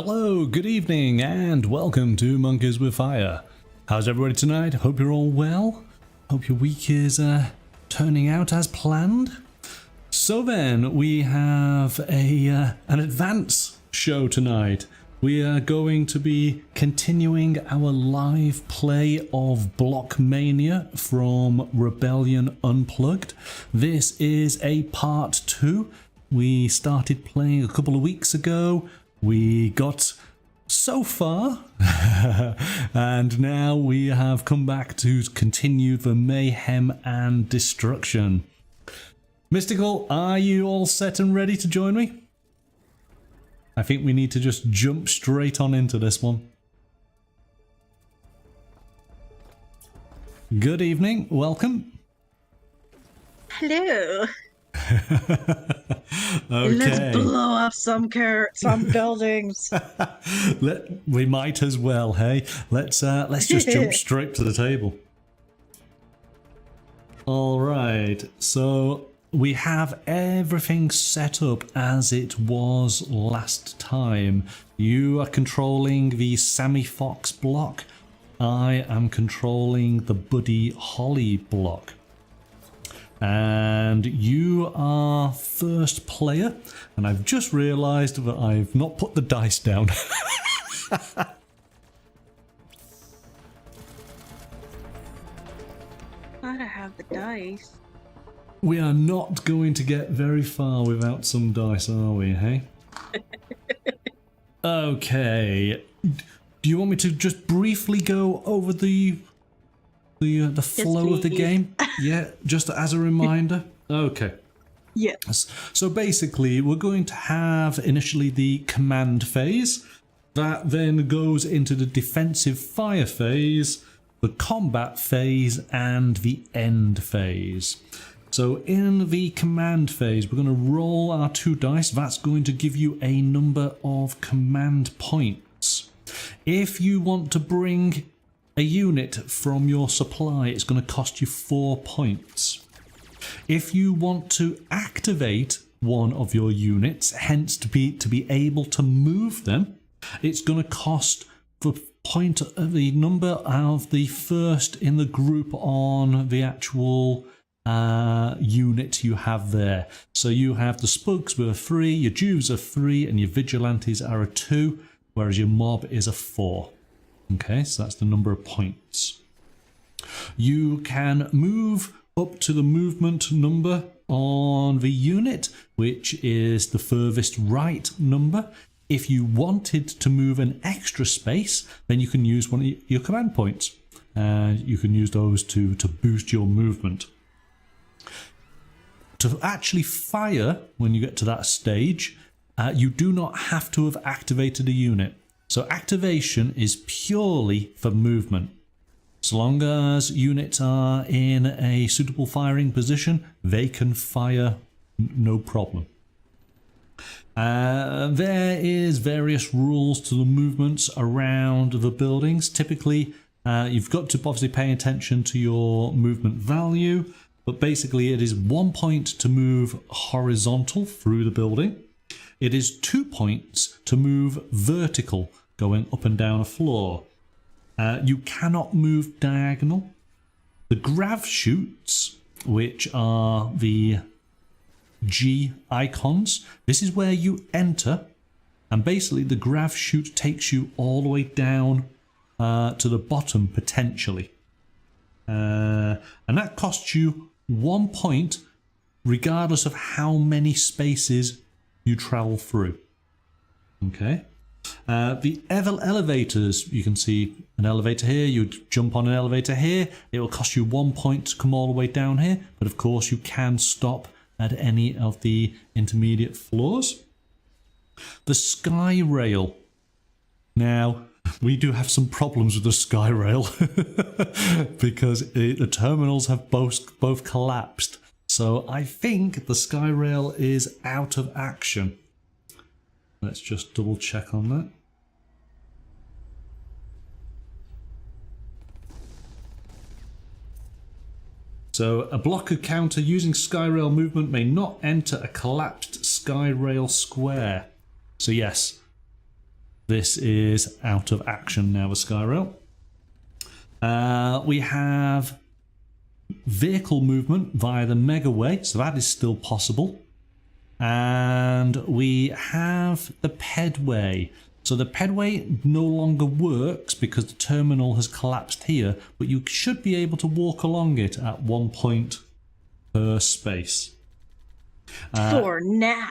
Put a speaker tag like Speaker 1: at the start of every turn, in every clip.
Speaker 1: Hello, good evening, and welcome to Monkeys with Fire. How's everybody tonight? Hope you're all well. Hope your week is turning out as planned. So then, we have an advance show tonight. We are going to be continuing our live play of Block Mania from Rebellion Unplugged. This is a part 2. We started playing a couple of weeks ago. We got so far, and now we have come back to continue the mayhem and destruction. Mystical, are you all set and ready to join me? I think we need to just jump straight on into this one. Good evening, welcome.
Speaker 2: Hello.
Speaker 1: Okay.
Speaker 2: Let's blow up some buildings.
Speaker 1: We might as well, hey? Let's just jump straight to the table. All right, so we have everything set up as it was last time. You are controlling the Sammy Foxx block. I am controlling the Buddy Holly block. And you are first player, and I've just realised that I've not put the dice down.
Speaker 2: Gotta have the dice.
Speaker 1: We are not going to get very far without some dice, are we, hey? Okay. Do you want me to just briefly go over the flow of the game? Yeah, just as a reminder. Okay.
Speaker 2: Yes.
Speaker 1: So basically, we're going to have initially the command phase. That then goes into the defensive fire phase, the combat phase, and the end phase. So in the command phase, we're going to roll our 2 dice. That's going to give you a number of command points. If you want to bring a unit from your supply, it's going to cost you 4 points. If you want to activate one of your units, hence to be able to move them, it's going to cost the number of the first in the group on the actual unit you have there. So you have the Spugs with a 3, your Juves are 3, and your Vigilantes are a 2, whereas your mob is a 4. Okay, so that's the number of points. You can move up to the movement number on the unit, which is the furthest right number. If you wanted to move an extra space, then you can use one of your command points. And you can use those to boost your movement. To actually fire, when you get to that stage, you do not have to have activated a unit. So activation is purely for movement. So long as units are in a suitable firing position, they can fire no problem. There is various rules to the movements around the buildings. Typically, you've got to obviously pay attention to your movement value, but basically it is 1 point to move horizontal through the building. It is 2 points to move vertical, going up and down a floor. You cannot move diagonal. The grav chutes, which are the G icons, this is where you enter, and basically the grav chute takes you all the way down to the bottom potentially. And that costs you 1 point regardless of how many spaces you travel through. Okay. The elevators, you can see an elevator here, you jump on an elevator here, it will cost you 1 point to come all the way down here, but of course you can stop at any of the intermediate floors. The sky rail. Now, we do have some problems with the sky rail because the terminals have both collapsed. So I think the sky rail is out of action. Let's just double check on that. So a blocker counter using Skyrail movement may not enter a collapsed Skyrail square. So yes, this is out of action now with Skyrail. We have vehicle movement via the Megaway, so that is still possible. And we have the Pedway. So the Pedway no longer works because the terminal has collapsed here, but you should be able to walk along it at 1 point per space.
Speaker 2: For now.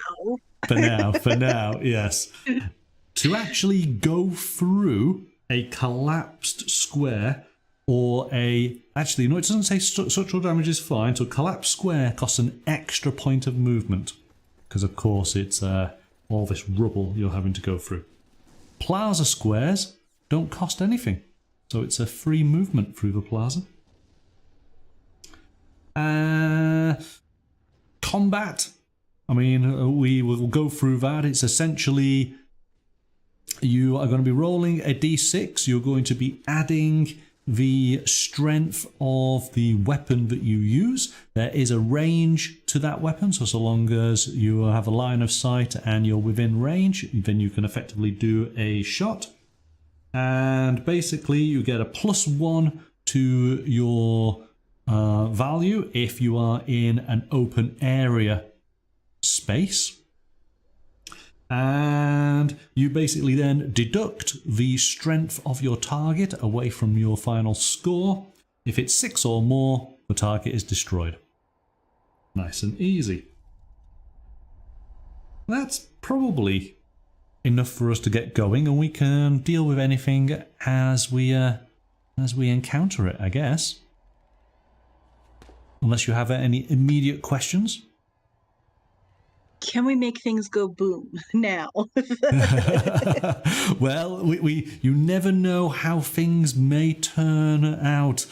Speaker 1: For now, yes. To actually go through a collapsed square or actually, no, it doesn't say structural damage is fine. So a collapsed square costs an extra point of movement because, of course, it's all this rubble you're having to go through. Plaza squares don't cost anything, so it's a free movement through the plaza. Combat, I mean, we will go through that. It's essentially you are going to be rolling a d6. You're going to be adding the strength of the weapon that you use. There is a range to that weapon, so long as you have a line of sight and you're within range, then you can effectively do a shot. And basically you get a +1 to your value if you are in an open area space. And you basically then deduct the strength of your target away from your final score. If it's 6 or more, the target is destroyed. Nice and easy. That's probably enough for us to get going, and we can deal with anything as we encounter it, I guess. Unless you have any immediate questions.
Speaker 2: Can we make things go boom now?
Speaker 1: Well, you never know how things may turn out.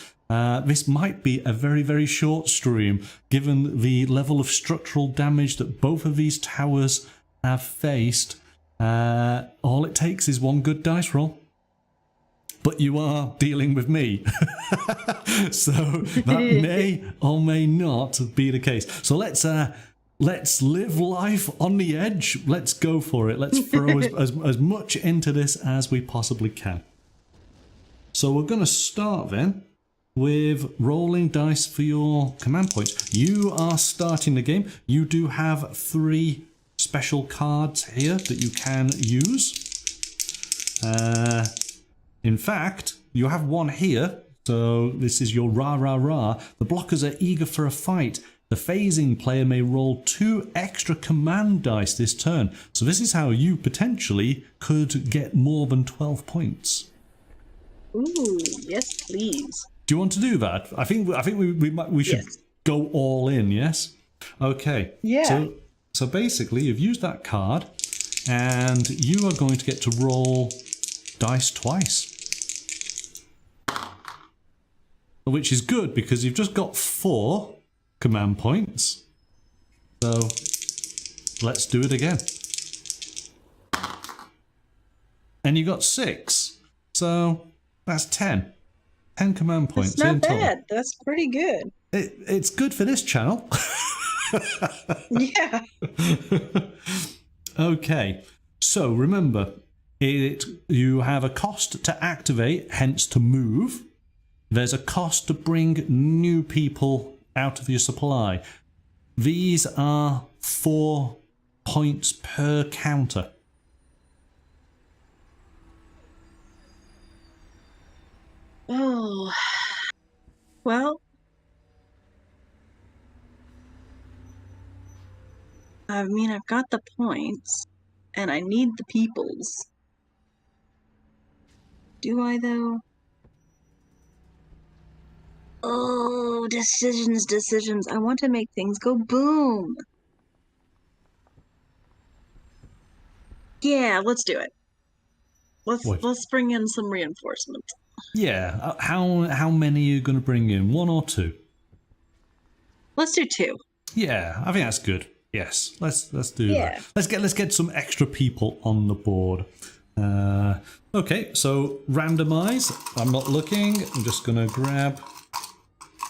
Speaker 1: This might be a very, very short stream, given the level of structural damage that both of these towers have faced. All it takes is one good dice roll. But you are dealing with me. So that may or may not be the case. So let's live life on the edge. Let's go for it. Let's throw as much into this as we possibly can. So we're going to start then with rolling dice for your command points. You are starting the game. You do have 3 special cards here that you can use. In fact, you have one here. So this is your rah rah rah. The blockers are eager for a fight. The phasing player may roll 2 extra command dice this turn. So this is how you potentially could get more than 12 points.
Speaker 2: Ooh, yes, please.
Speaker 1: Do you want to do that? I think we should go all in, yes? Okay.
Speaker 2: Yeah.
Speaker 1: So basically you've used that card and you are going to get to roll dice twice. Which is good because you've just got 4 command points. So let's do it again. And you got 6. So that's 10. 10 command points.
Speaker 2: That's not bad. That's pretty good.
Speaker 1: It's good for this channel.
Speaker 2: Yeah.
Speaker 1: Okay. So remember, you have a cost to activate, hence to move. There's a cost to bring new people out of your supply. These are 4 points per counter.
Speaker 2: Oh, well, I mean, I've got the points, and I need the peoples. Do I, though? Oh, decisions. I want to make things go boom. Yeah, let's do it. Let's bring in some reinforcements.
Speaker 1: Yeah. How many are you going to bring in? 1 or 2?
Speaker 2: Let's do 2.
Speaker 1: Yeah, I think that's good. Yes, let's do
Speaker 2: that.
Speaker 1: Let's get some extra people on the board. Okay, so randomize. I'm not looking. I'm just going to grab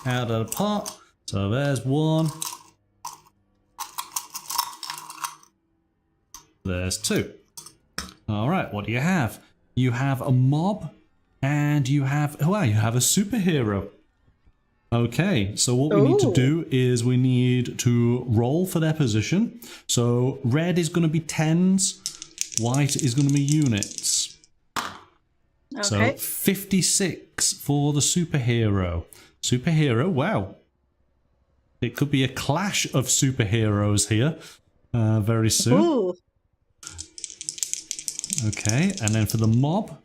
Speaker 1: out of the pot. So there's 1. There's 2. All right, what do you have? You have a mob, and you have a superhero. Okay, so what we need to do is we need to roll for their position. So red is going to be tens, white is going to be units. Okay. So 56 for the superhero. Superhero, wow. It could be a clash of superheroes here very soon.
Speaker 2: Ooh.
Speaker 1: Okay, and then for the mob,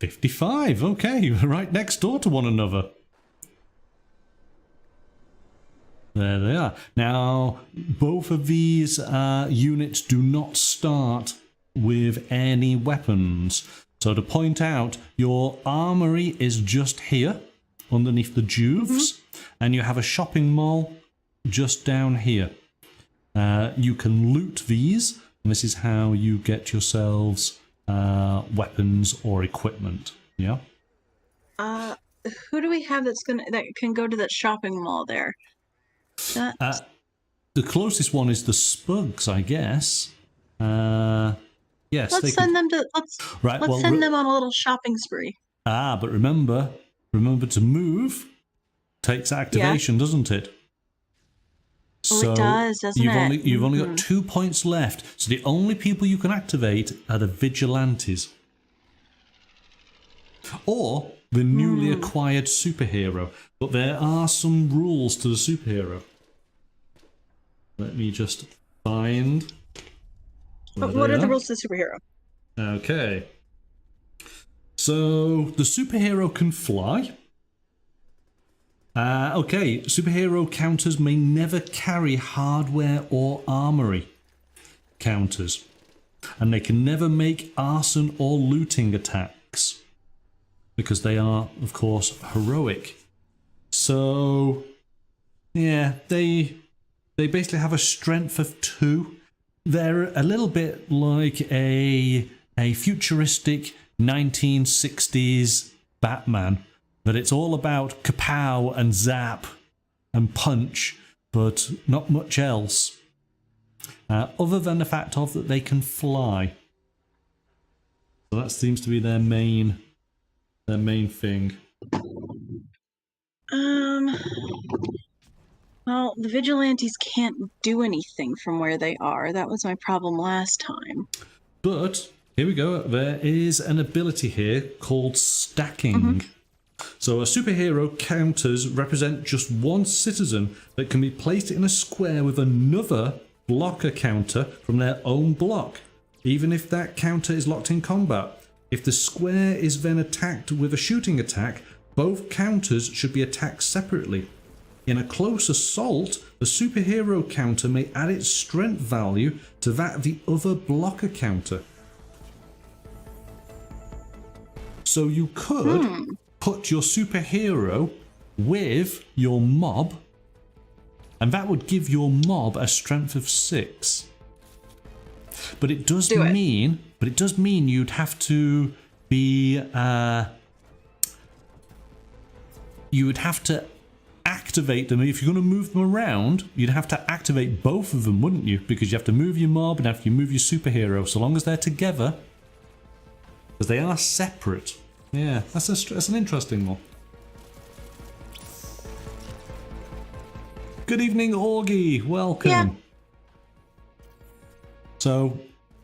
Speaker 1: 55. Okay, right next door to one another. There they are. Now, both of these units do not start with any weapons. So to point out, your armoury is just here, underneath the Juves, and you have a shopping mall just down here. You can loot these, and this is how you get yourselves weapons or equipment. Yeah.
Speaker 2: Who do we have that can go to that shopping mall there?
Speaker 1: The closest one is the Spugs, I guess. Yes.
Speaker 2: Let's send them to. Let's send them on a little shopping spree.
Speaker 1: But remember to move takes activation, doesn't it?
Speaker 2: So it does, doesn't it?
Speaker 1: You've only got 2 points left. So the only people you can activate are the Vigilantes. Or the newly acquired superhero. But there are some rules to the superhero. Let me just find...
Speaker 2: But what are the rules to the superhero?
Speaker 1: Okay. So the superhero can fly. Okay, superhero counters may never carry hardware or armoury counters. And they can never make arson or looting attacks. Because they are, of course, heroic. So, yeah, they basically have a strength of 2. They're a little bit like a futuristic 1960s Batman. That it's all about kapow and zap and punch, but not much else. Other than the fact of that they can fly. So that seems to be their main thing.
Speaker 2: Well, the Vigilantes can't do anything from where they are. That was my problem last time.
Speaker 1: But, here we go. There is an ability here called stacking. So a superhero counters represent just one citizen that can be placed in a square with another blocker counter from their own block, even if that counter is locked in combat. If the square is then attacked with a shooting attack, both counters should be attacked separately. In a close assault, the superhero counter may add its strength value to that of the other blocker counter. So you could put your superhero with your mob, and that would give your mob a strength of 6. But it does mean you'd have to be you would have to activate them. If you're going to move them around, you'd have to activate both of them, wouldn't you? Because you have to move your mob and have to move your superhero. So long as they're together, because they are separate. Yeah, that's an interesting one. Good evening, Augie. Welcome.
Speaker 2: Yeah.
Speaker 1: So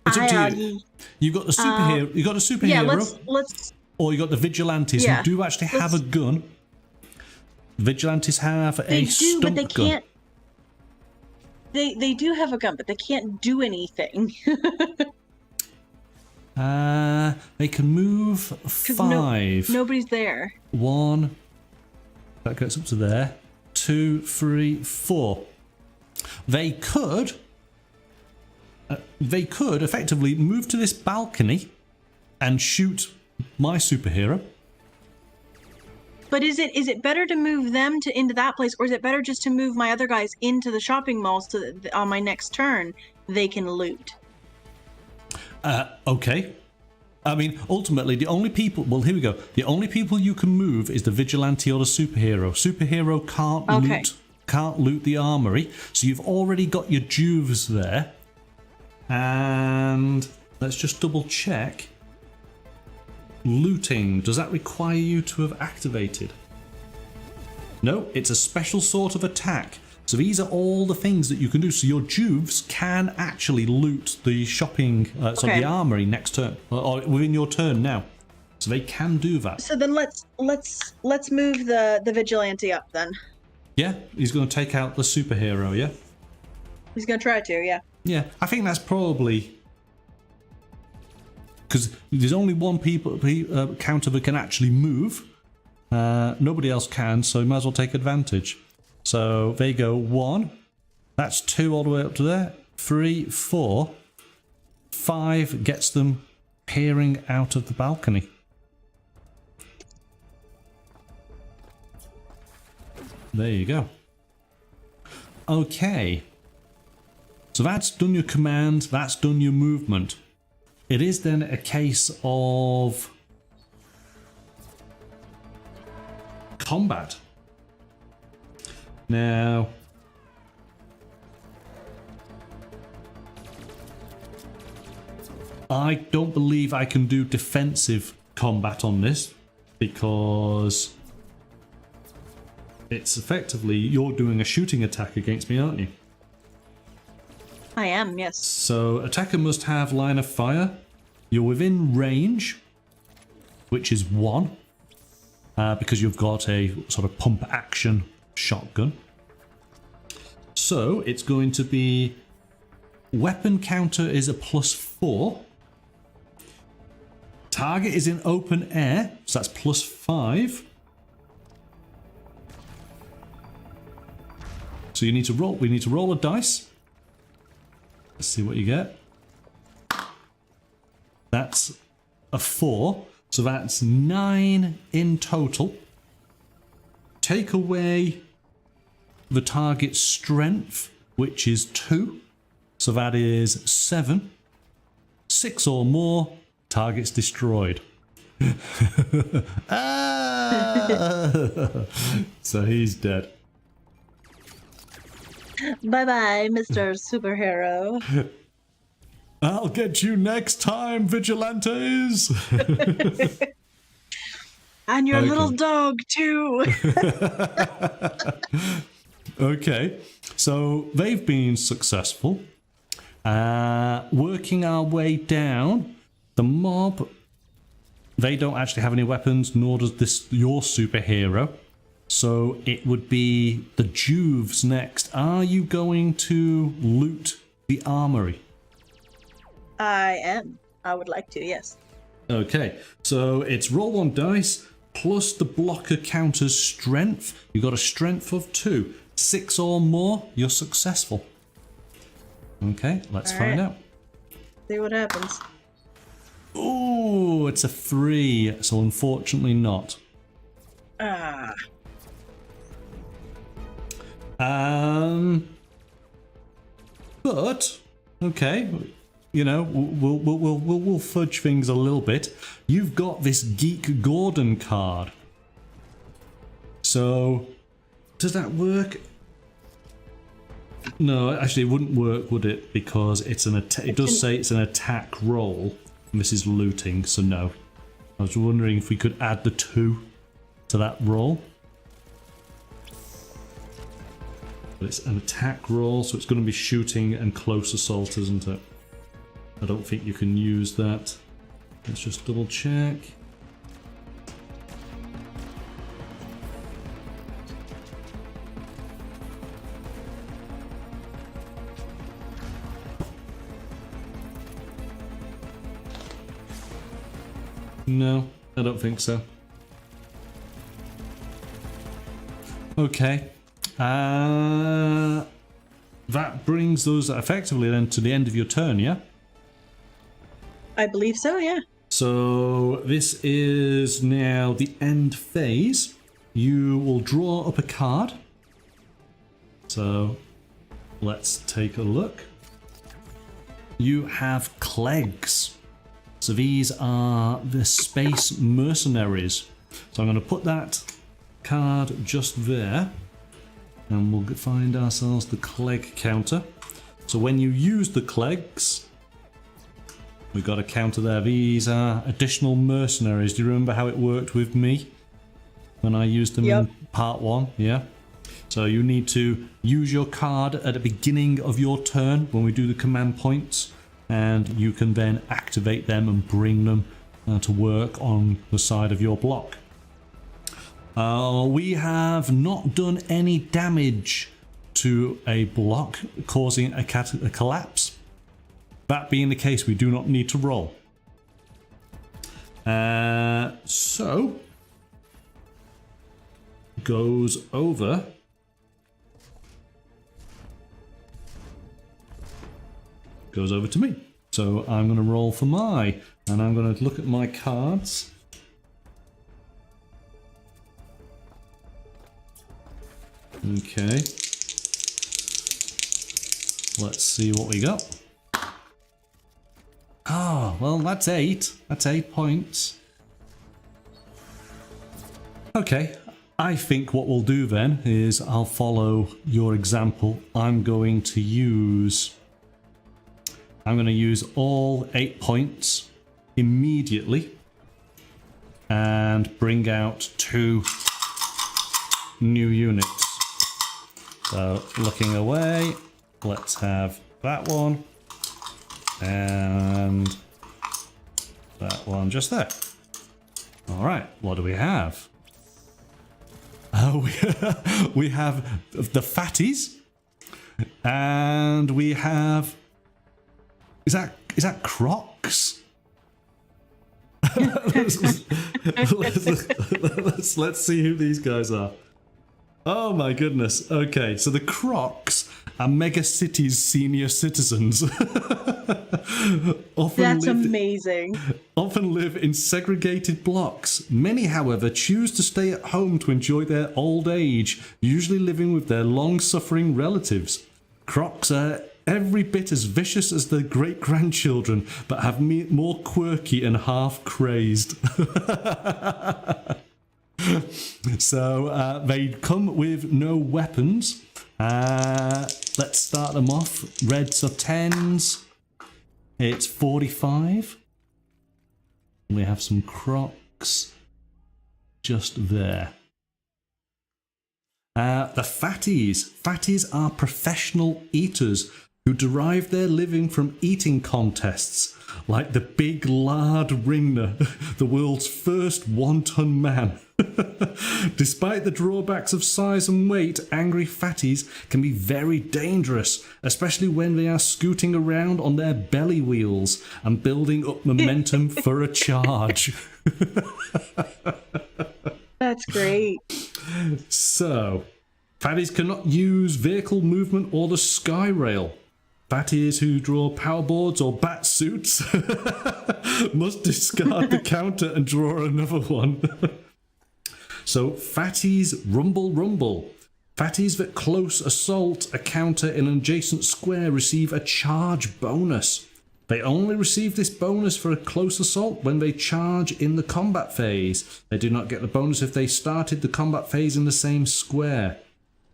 Speaker 1: it's up to you. You got the superhero. You got the superhero.
Speaker 2: Yeah, let's.
Speaker 1: Or you got the Vigilantes who do actually have a gun. Vigilantes have a stump gun.
Speaker 2: But they can't. They do have a gun, but they can't do anything.
Speaker 1: They can move 5.
Speaker 2: Nobody's there.
Speaker 1: 1. That goes up to there. 2, 3, 4. They could effectively move to this balcony and shoot my superhero.
Speaker 2: But is it better to move them into that place, or is it better just to move my other guys into the shopping mall so that on my next turn they can loot?
Speaker 1: Okay. I mean, ultimately, the only people... Well, here we go. The only people you can move is the Vigilante or the Superhero. Superhero can't loot the armoury. So you've already got your Juves there. And let's just double check. Looting, does that require you to have activated? No, it's a special sort of attack. So these are all the things that you can do. So your Juves can actually loot the shopping, so the armory next turn, or within your turn now. So they can do that.
Speaker 2: So then let's move the vigilante up then.
Speaker 1: Yeah, he's going to take out the superhero. Yeah.
Speaker 2: He's going to try to. Yeah.
Speaker 1: Yeah, I think that's probably because there's only one counter that can actually move. Nobody else can, so you might as well take advantage. So there you go. 1. That's 2 all the way up to there. 3, 4, 5 gets them peering out of the balcony. There you go. Okay. So that's done your command, that's done your movement. It is then a case of combat. Now, I don't believe I can do defensive combat on this because it's effectively you're doing a shooting attack against me, aren't you?
Speaker 2: I am, yes.
Speaker 1: So attacker must have line of fire. You're within range, which is 1, because you've got a sort of pump action shotgun. So it's going to be weapon counter is a +4. Target is in open air, so that's +5. So you need to roll. We need to roll a dice. Let's see what you get. That's a 4, so that's 9 in total. Take away the target's strength, which is 2, so that is 7. 6 or more, target's destroyed. So he's dead.
Speaker 2: Bye-bye, Mr. Superhero.
Speaker 1: I'll get you next time, Vigilantes!
Speaker 2: And your little dog, too!
Speaker 1: Okay, so they've been successful. Working our way down, the mob, they don't actually have any weapons, nor does your superhero. So it would be the Juves next. Are you going to loot the armory?
Speaker 2: I am. I would like to, yes.
Speaker 1: Okay, so it's roll 1 dice plus the blocker counter's strength. You got a strength of 2. 6 or more, you're successful. Okay, let's find out.
Speaker 2: See what happens.
Speaker 1: Ooh, it's a 3, so unfortunately not. But okay, you know, we'll fudge things a little bit. You've got this Geek Gordon card. So does that work? No, actually it wouldn't work, would it? Because it's an it does say it's an attack roll. And this is looting, so no. I was wondering if we could add the 2 to that roll. But it's an attack roll, so it's going to be shooting and close assault, isn't it? I don't think you can use that. Let's just double check. No, I don't think so. Okay. That brings us effectively then to the end of your turn, yeah?
Speaker 2: I believe so, yeah.
Speaker 1: So this is now the end phase. You will draw up a card. So let's take a look. You have Clegs. So these are the space mercenaries. So I'm going to put that card just there. And we'll find ourselves the Clegg counter. So when you use the Clegs, We've got a counter there. These are additional mercenaries. Do you remember how it worked with me when I used them in part 1? Yeah. So you need to use your card at the beginning of your turn when we do the command points, and you can then activate them and bring them to work on the side of your block. We have not done any damage to a block causing a collapse. That being the case, we do not need to roll. So goes over to me. So I'm going to roll for and I'm going to look at my cards. Okay. Let's see what we got. Oh, well, that's 8. That's 8 points. Okay. I think what we'll do then is I'll follow your example. I'm going to use all 8 points immediately and bring out 2 new units. So looking away, let's have that one and that one just there. All right, what do we have? Oh, we have the fatties, and we have. Is that Crocs? let's see who these guys are. Oh my goodness. Okay, so the Crocs are mega cities senior citizens.
Speaker 2: That's amazing.
Speaker 1: Often live in segregated blocks. Many, however, choose to stay at home to enjoy their old age, usually living with their long-suffering relatives. Crocs are every bit as vicious as their great-grandchildren, but have more quirky and half-crazed. So they come with no weapons. Let's start them off. Reds are 10s. It's 45. We have some Crocs just there. The fatties. Fatties are professional eaters who derive their living from eating contests, like the Big Lard Ringner, the world's first one-ton man. Despite the drawbacks of size and weight, angry fatties can be very dangerous, especially when they are scooting around on their belly wheels and building up momentum for a charge.
Speaker 2: That's great.
Speaker 1: So, fatties cannot use vehicle movement or the sky rail. Fatties who draw powerboards or bat suits must discard the counter and draw another one. So, fatties rumble rumble. Fatties that close assault a counter in an adjacent square receive a charge bonus. They only receive this bonus for a close assault when they charge in the combat phase. They do not get the bonus if they started the combat phase in the same square.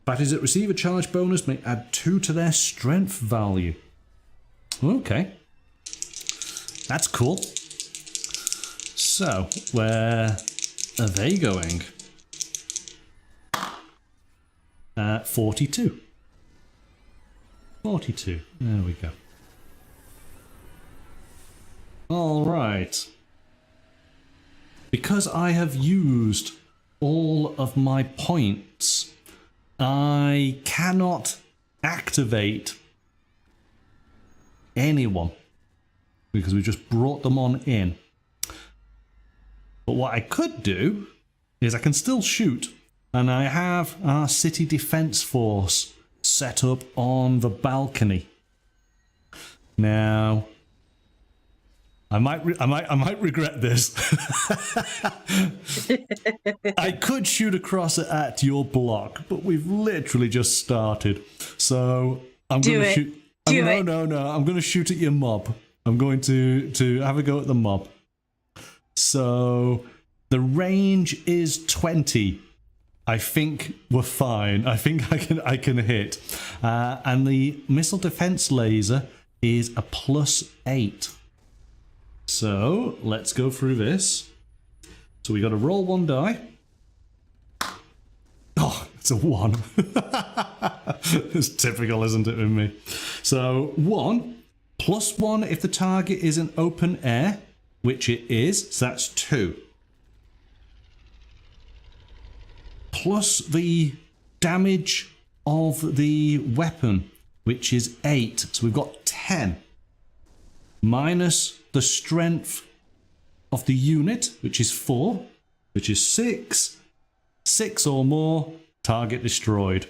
Speaker 1: Fatties that receive a charge bonus may add 2 to their strength value. Okay. That's cool. So, where are they going? 42. 42. There we go. All right. Because I have used all of my points, I cannot activate anyone because we just brought them on in. But what I could do is I can still shoot, and I have our city defense force set up on the balcony. Now, I might regret this. I could shoot across at your block, but we've literally just started. So I'm going to shoot. No. I'm going to shoot at your mob. I'm going to have a go at the mob. So the range is 20. I think we're fine. I think I can hit. And the missile defense laser is a +8. So let's go through this. So we got to roll 1 die. Oh, it's a 1. It's typical, isn't it, with me? So 1 plus 1 if the target is an open air, which it is, so that's 2. Plus the damage of the weapon, which is 8. So we've got 10. Minus the strength of the unit, which is 4, which is 6. 6 or more, target destroyed.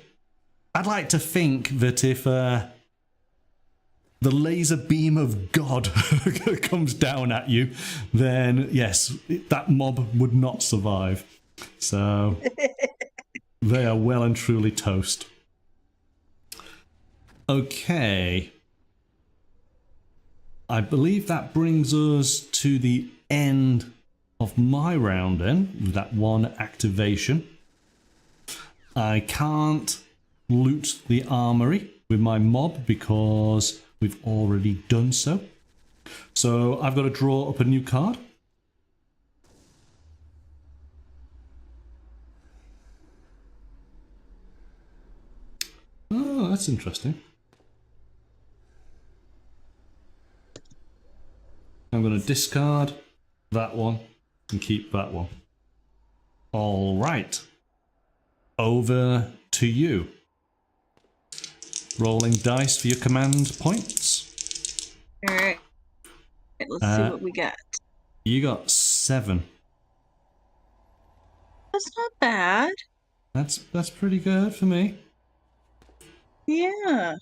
Speaker 1: I'd like to think that if the laser beam of God comes down at you, then yes, that mob would not survive. So they are well and truly toast. Okay. I believe that brings us to the end of my round then, with that 1 activation. I can't loot the armoury with my mob because we've already done so. So I've got to draw up a new card. Oh, that's interesting. I'm going to discard that one and keep that one. All right. Over to you. Rolling dice for your command points.
Speaker 2: All right. Let's see what we got.
Speaker 1: You got 7.
Speaker 2: That's not bad.
Speaker 1: That's pretty good for me.
Speaker 2: Yeah.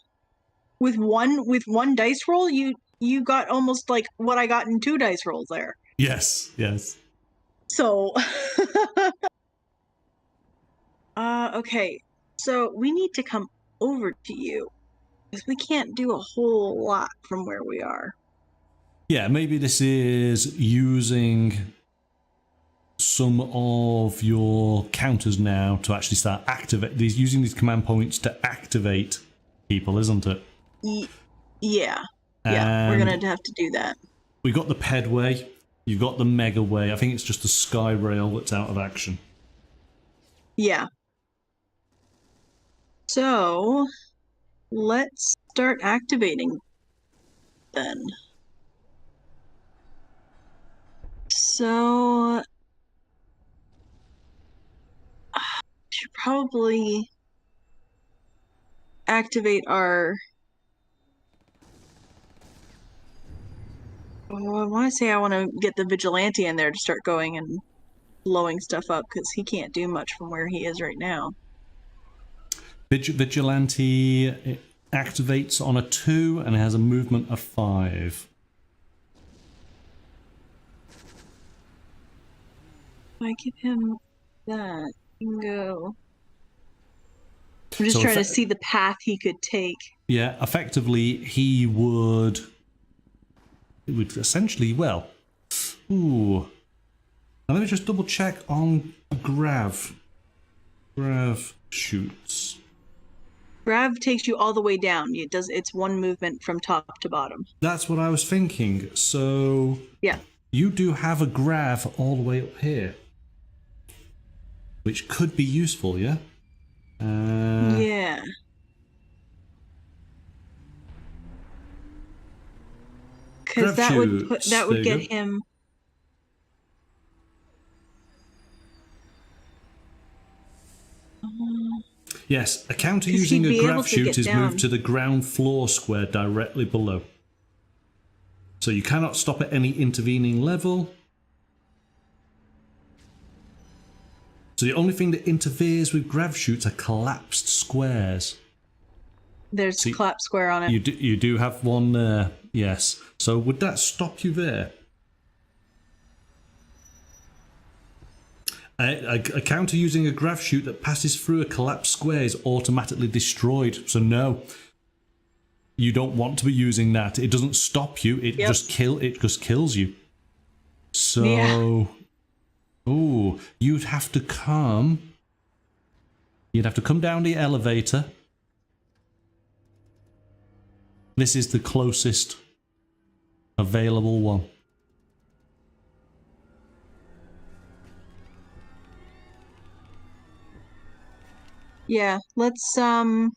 Speaker 2: With one dice roll, you got almost like what I got in 2 dice rolls there.
Speaker 1: Yes, yes.
Speaker 2: So okay. So we need to come over to you because we can't do a whole lot from where we are.
Speaker 1: Yeah, maybe this is using some of your counters now to actually start using these command points to activate people, isn't it?
Speaker 2: Yeah. Yeah, we're gonna have to do that.
Speaker 1: We've got the Pedway, you've got the Megaway. I think it's just the Sky Rail that's out of action.
Speaker 2: Yeah. So let's start activating then. So should probably activate our I want to say I want to get the Vigilante in there to start going and blowing stuff up because he can't do much from where he is right now.
Speaker 1: Vigilante activates on a 2 and it has a movement of 5.
Speaker 2: If I give him that, he can go. I'm just
Speaker 1: So
Speaker 2: trying to see the path he could take.
Speaker 1: Yeah, effectively he would... It would essentially, well... Ooh. Now let me just double check on Grav. Grav shoots.
Speaker 2: Grav takes you all the way down. It's one movement from top to bottom.
Speaker 1: That's what I was thinking. So...
Speaker 2: Yeah.
Speaker 1: You do have a Grav all the way up here. Which could be useful, yeah?
Speaker 2: Yeah. Because that would get him.
Speaker 1: Yes, a counter using a grav shoot is moved to the ground floor square directly below. So you cannot stop at any intervening level. So the only thing that interferes with grav shoots are collapsed squares.
Speaker 2: There's a collapsed square on it.
Speaker 1: You do have one there, yes. So would that stop you there? A counter using a grav shoot that passes through a collapsed square is automatically destroyed. So no, you don't want to be using that. It doesn't stop you. It just kills you. So, yeah. Ooh, you'd have to come down the elevator. This is the closest available one.
Speaker 2: Yeah, let's So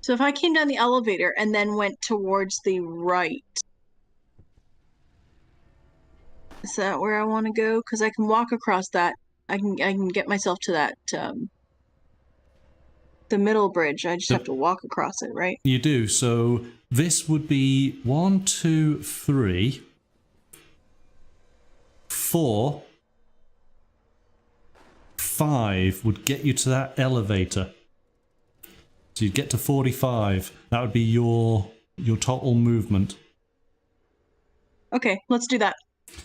Speaker 2: if I came down the elevator and then went towards the right, is that where I want to go? Because I can walk across that. I can get myself to that the middle bridge. I just have to walk across it, right?
Speaker 1: You do. So this would be 1, 2, 3, 4, 5 would get you to that elevator. So you'd get to 45. That would be your total movement.
Speaker 2: Okay, let's do that.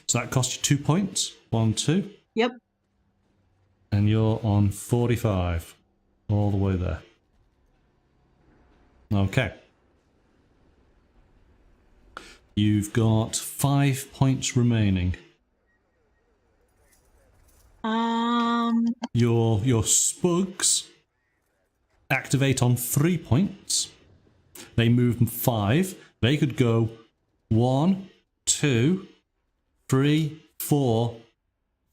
Speaker 1: So that costs you 2 points. 1, 2.
Speaker 2: Yep.
Speaker 1: And you're on 45. All the way there. Okay. You've got 5 points remaining. Your Spugs activate on 3 points. They move 5. They could go 1, 2, 3, 4,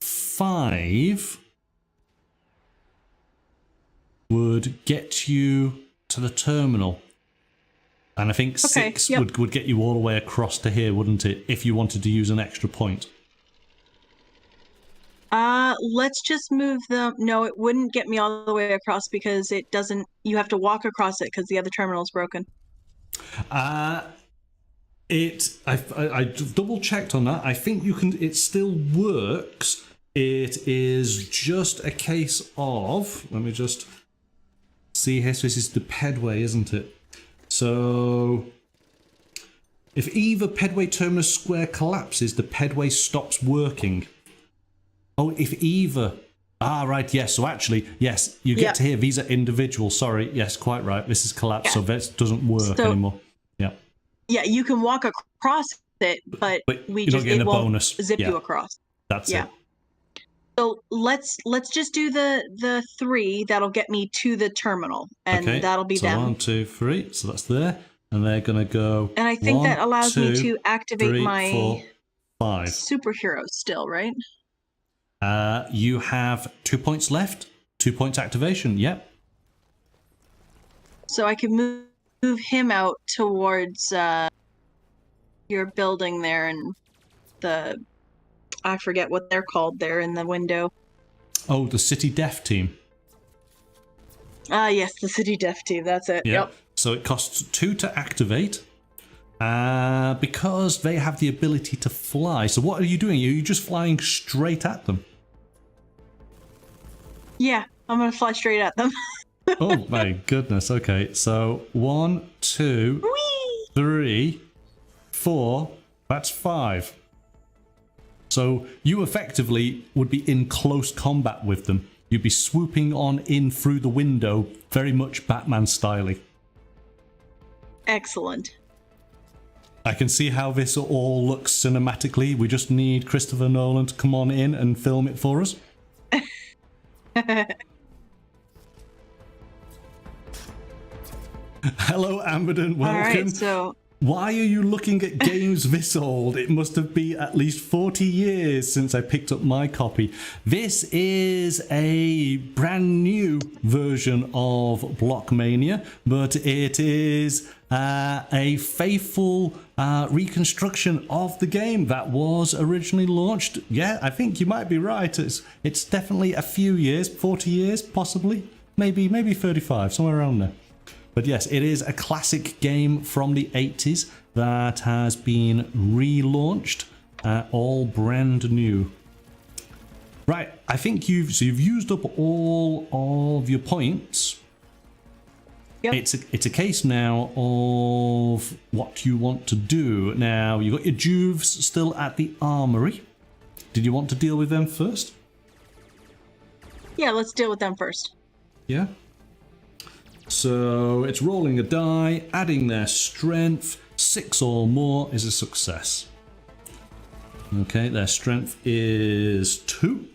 Speaker 1: 5 would get you to the terminal. And I think 6 would get you all the way across to here, wouldn't it? If you wanted to use an extra point.
Speaker 2: Let's just move them. No, it wouldn't get me all the way across because it doesn't. You have to walk across it because the other terminal's broken.
Speaker 1: I double checked on that. I think you can. It still works. It is just a case of. Let me just see here. So this is the pedway, isn't it? So if either pedway terminus square collapses, the pedway stops working. Oh, if either. Right, yes. So actually, yes, you get to hear these are individual. Sorry, yes, quite right. This is collapsed, so this doesn't work anymore. Yeah.
Speaker 2: Yeah, you can walk across it, but it won't
Speaker 1: bonus.
Speaker 2: Zip you across.
Speaker 1: That's it.
Speaker 2: So let's just do the 3 that'll get me to the terminal, and that'll be them.
Speaker 1: 1, 2, 3. So that's there, and they're gonna go.
Speaker 2: And I think
Speaker 1: 1,
Speaker 2: that allows
Speaker 1: 2,
Speaker 2: me to activate
Speaker 1: 3,
Speaker 2: my
Speaker 1: 4, 5
Speaker 2: superhero still, right?
Speaker 1: You have 2 points left. 2 points activation. Yep.
Speaker 2: So I can move him out towards your building there, and I forget what they're called there in the window.
Speaker 1: Oh, the City Deaf team.
Speaker 2: Yes, the City Deaf team. That's it. Yep.
Speaker 1: So it costs 2 to activate. Because they have the ability to fly. So what are you doing? Are you just flying straight at them?
Speaker 2: Yeah, I'm gonna fly straight at them.
Speaker 1: Oh my goodness. Okay, so 1, 2, 3, 4. That's 5. So you effectively would be in close combat with them. You'd be swooping on in through the window, very much Batman styling.
Speaker 2: Excellent.
Speaker 1: I can see how this all looks cinematically. We just need Christopher Nolan to come on in and film it for us. Hello, Amberden. Welcome.
Speaker 2: All right, so
Speaker 1: why are you looking at games this old? It must have been at least 40 years since I picked up my copy. This is a brand new version of Block Mania, but it is a faithful reconstruction of the game that was originally launched. Yeah, I think you might be right. It's definitely a few years, 40 years, possibly, maybe 35, somewhere around there. But yes, it is a classic game from the 80s that has been relaunched, all brand new. Right, I think you've used up all of your points.
Speaker 2: Yep.
Speaker 1: It's a case now of what you want to do. Now, you've got your Juves still at the armoury. Did you want to deal with them first?
Speaker 2: Yeah, let's deal with them first.
Speaker 1: Yeah. So it's rolling a die, adding their strength. 6 or more is a success. Okay, their strength is 2.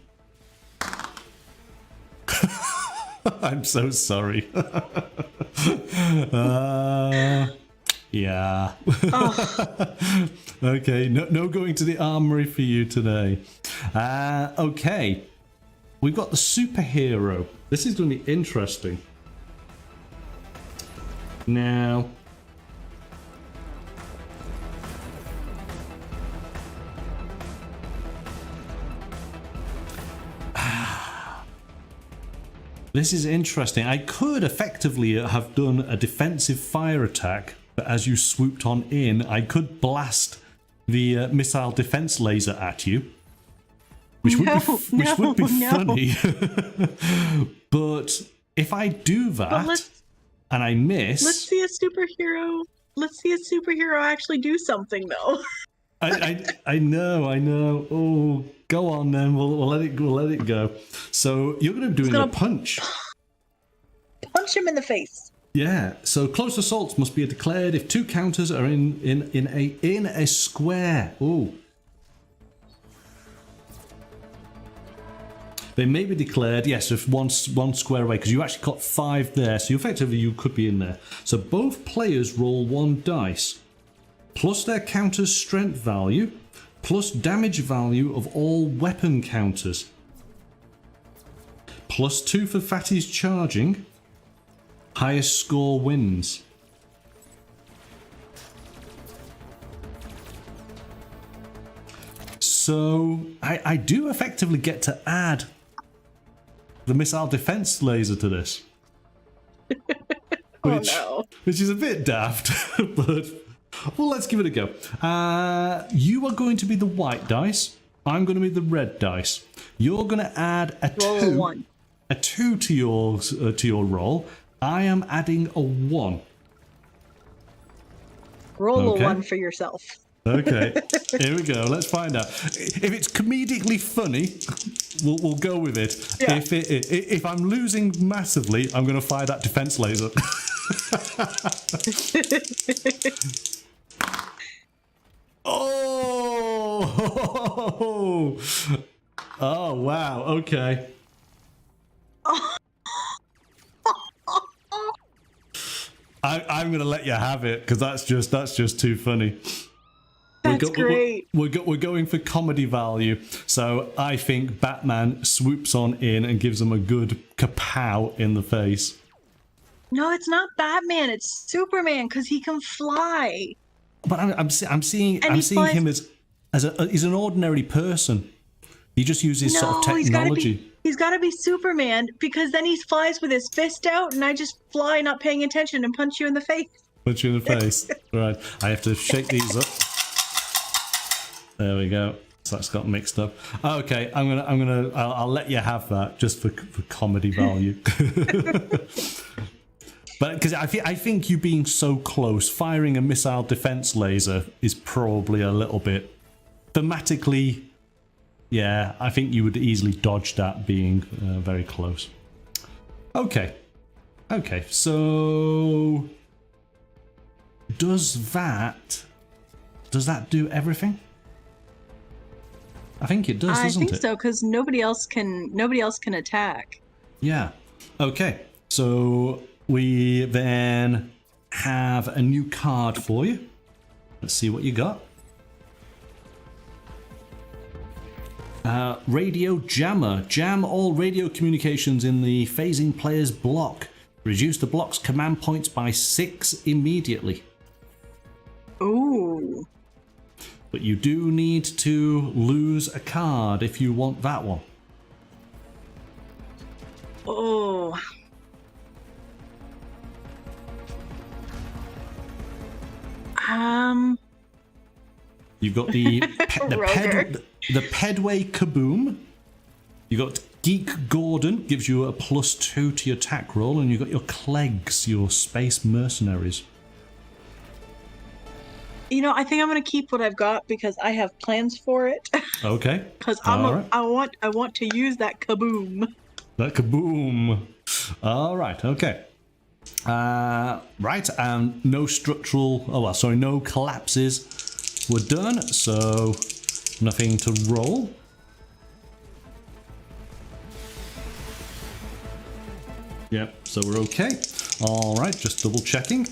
Speaker 1: I'm so sorry. Yeah. Oh. Okay, no going to the armory for you today. Okay. we've got the superhero. This is going to be interesting. Now, this is interesting. I could effectively have done a defensive fire attack, but as you swooped on in, I could blast the missile defense laser at you, which would be funny. But if I do that and I miss,
Speaker 2: let's see a superhero. Let's see a superhero actually do something, though.
Speaker 1: I know. Oh, go on then. We'll let it go. So you're going to do a punch.
Speaker 2: Punch him in the face.
Speaker 1: Yeah. So close assaults must be declared if 2 counters are in a square. Ooh. They may be declared, yes, if one square away, because you actually got 5 there, so effectively you could be in there. So both players roll 1 dice, plus their counter's strength value, plus damage value of all weapon counters, plus 2 for Fatty's charging. Highest score wins. So I do effectively get to add the missile defense laser to this. Which is a bit daft, but well, let's give it a go. You are going to be the white dice. I'm going to be the red dice. You're going to add a 2 to your roll. I am adding a 1.
Speaker 2: Roll a 1 for yourself.
Speaker 1: Okay, here we go. Let's find out. If it's comedically funny, we'll go with it. Yeah. If I'm losing massively, I'm going to fire that defense laser. Oh! Oh wow. Okay. I'm going to let you have it because that's just too funny.
Speaker 2: That's great.
Speaker 1: We're going for comedy value. So I think Batman swoops on in and gives him a good kapow in the face.
Speaker 2: No, it's not Batman. It's Superman because he can fly.
Speaker 1: But I'm seeing him as he's an ordinary person. He just uses sort of technology.
Speaker 2: He's got to be Superman because then he flies with his fist out, and I just fly, not paying attention, and punch you in the face.
Speaker 1: Punch you in the face. Right. I have to shake these up. There we go. So that's got mixed up. Okay, I'll let you have that just for comedy value. But because I think you being so close, firing a missile defense laser is probably a little bit thematically. Yeah, I think you would easily dodge that being very close. Okay, so does that do everything? I think it does, doesn't it?
Speaker 2: I think so, because nobody else can attack.
Speaker 1: Yeah. Okay. So we then have a new card for you. Let's see what you got. Radio Jammer. Jam all radio communications in the phasing player's block. Reduce the block's command points by 6 immediately.
Speaker 2: Ooh.
Speaker 1: But you do need to lose a card if you want that one.
Speaker 2: Oh.
Speaker 1: You've got the Pedway Kaboom. You got Geek Gordon, gives you a +2 to your attack roll, and you've got your Clegs, your space mercenaries.
Speaker 2: You know, I think I'm gonna keep what I've got because I have plans for it.
Speaker 1: Okay.
Speaker 2: Because I want to use that kaboom.
Speaker 1: That kaboom. All right. Okay. Right. And no structural. Oh well. Sorry. No collapses were done. So nothing to roll. Yep. So we're okay. All right. Just double checking.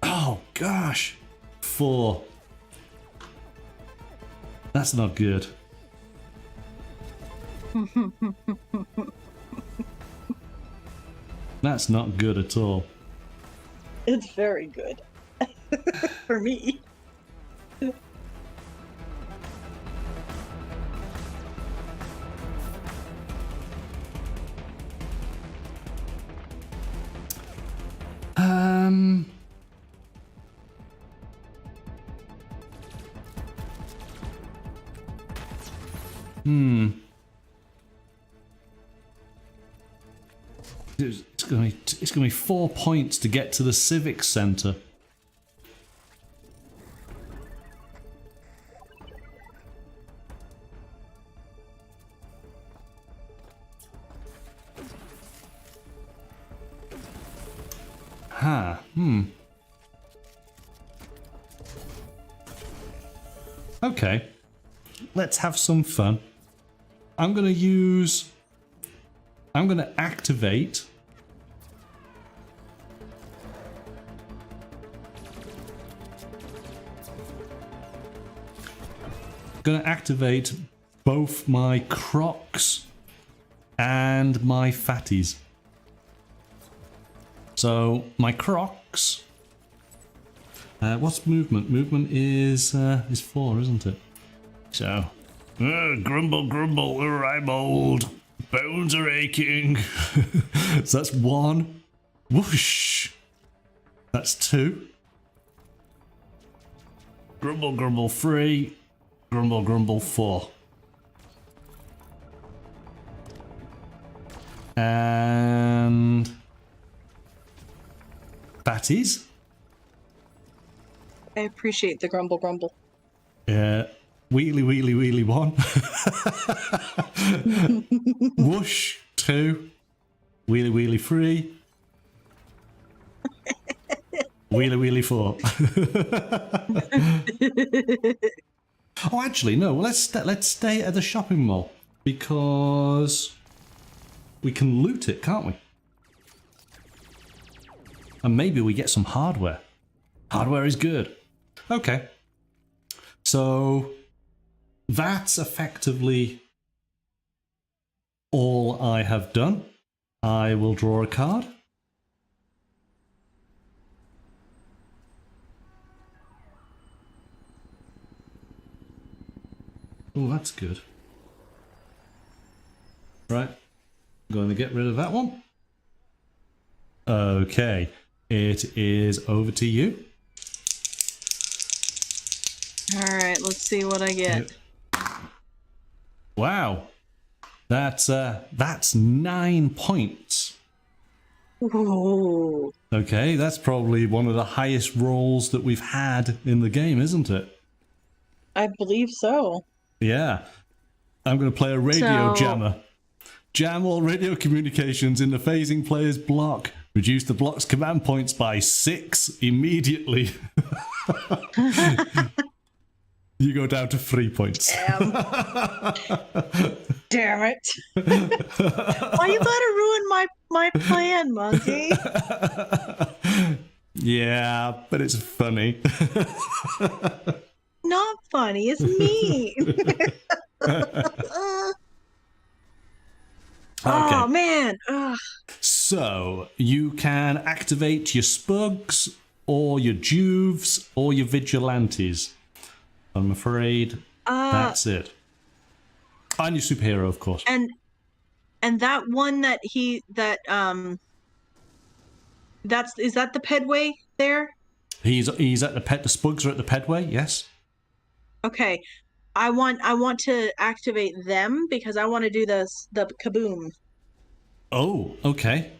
Speaker 1: Oh gosh. 4. That's not good. That's not good at all.
Speaker 2: It's very good. For me.
Speaker 1: It's gonna be 4 points to get to the civic center. Okay, let's have some fun. I'm gonna activate both my Crocs and my fatties. So my Crocs. What's movement? Movement is 4, isn't it? So, grumble, grumble, I'm old. Bones are aching. So that's 1. Whoosh. That's 2. Grumble, grumble, 3. Grumble, grumble, 4. And fatties.
Speaker 2: I appreciate the grumble grumble.
Speaker 1: Yeah. Wheelie, wheelie, wheelie, 1. Whoosh, 2. Wheelie, wheelie, 3. Wheelie, wheelie, 4. Oh, actually, no. Let's stay at the shopping mall because we can loot it, can't we? And maybe we get some hardware. Hardware is good. Okay. So that's effectively all I have done. I will draw a card. Oh, that's good. Right. I'm going to get rid of that one. Okay. It is over to you.
Speaker 2: Alright, let's see what I get.
Speaker 1: Wow. That's 9 points.
Speaker 2: Ooh.
Speaker 1: Okay, that's probably one of the highest rolls that we've had in the game, isn't it?
Speaker 2: I believe so.
Speaker 1: Yeah. I'm going to play a radio jammer. Jam all radio communications in the phasing player's block. Reduce the block's command points by 6 immediately. You go down to 3 points.
Speaker 2: Damn it. Why you gotta ruin my plan, monkey?
Speaker 1: Yeah, but it's funny.
Speaker 2: Not funny, it's mean. Oh, man. Ugh.
Speaker 1: So, you can activate your Spugs, or your Juves, or your Vigilantes. I'm afraid that's it. And your superhero, of course.
Speaker 2: And that one that is that the pedway there?
Speaker 1: He's at the Spugs are at the pedway, yes.
Speaker 2: Okay. I want to activate them because I want to do the kaboom.
Speaker 1: Oh, okay.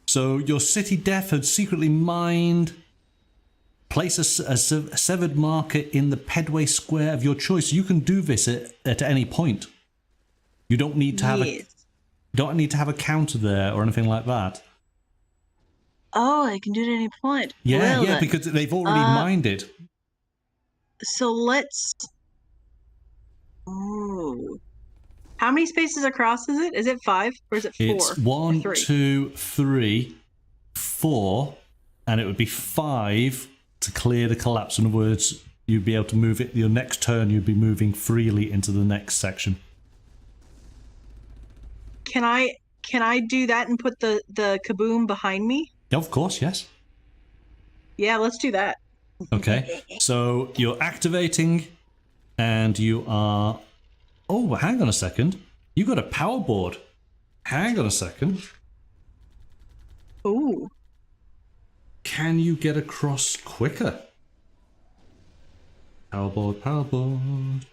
Speaker 1: So your city death had secretly mined. Place a severed marker in the pedway square of your choice. You can do this at any point. You don't need to have a counter there or anything like that.
Speaker 2: Oh, I can do it at any point.
Speaker 1: Yeah,
Speaker 2: well,
Speaker 1: because they've already mined it.
Speaker 2: So let's. Oh. How many spaces across is it? Is it 5 or is it 4?
Speaker 1: It's 1, 2, 3, 4, and it would be 5 to clear the collapse. In other words, you'd be able to move it. Your next turn, you'd be moving freely into the next section.
Speaker 2: can I do that and put the kaboom behind me?
Speaker 1: Of course, yes.
Speaker 2: Yeah, let's do that.
Speaker 1: Okay, so you're activating, and you are... Oh, hang on a second. You got a power board. Hang on a second.
Speaker 2: Ooh.
Speaker 1: Can you get across quicker? Power board, power board.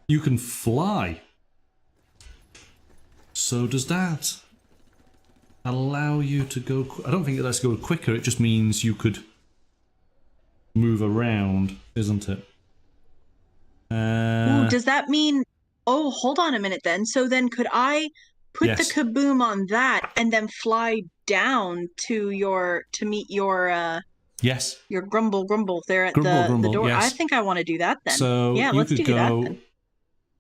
Speaker 1: You can fly. So does that allow you to go... I don't think it lets you go quicker. It just means you could move around, isn't it?
Speaker 2: Ooh, does that mean... Oh, hold on a minute then. So then could I put the kaboom on that and then fly down to meet your
Speaker 1: yes,
Speaker 2: your grumble there at
Speaker 1: grumble,
Speaker 2: the door?
Speaker 1: yes.
Speaker 2: I think I want to do that then.
Speaker 1: So
Speaker 2: yeah,
Speaker 1: you
Speaker 2: let's
Speaker 1: could
Speaker 2: do that
Speaker 1: go
Speaker 2: then.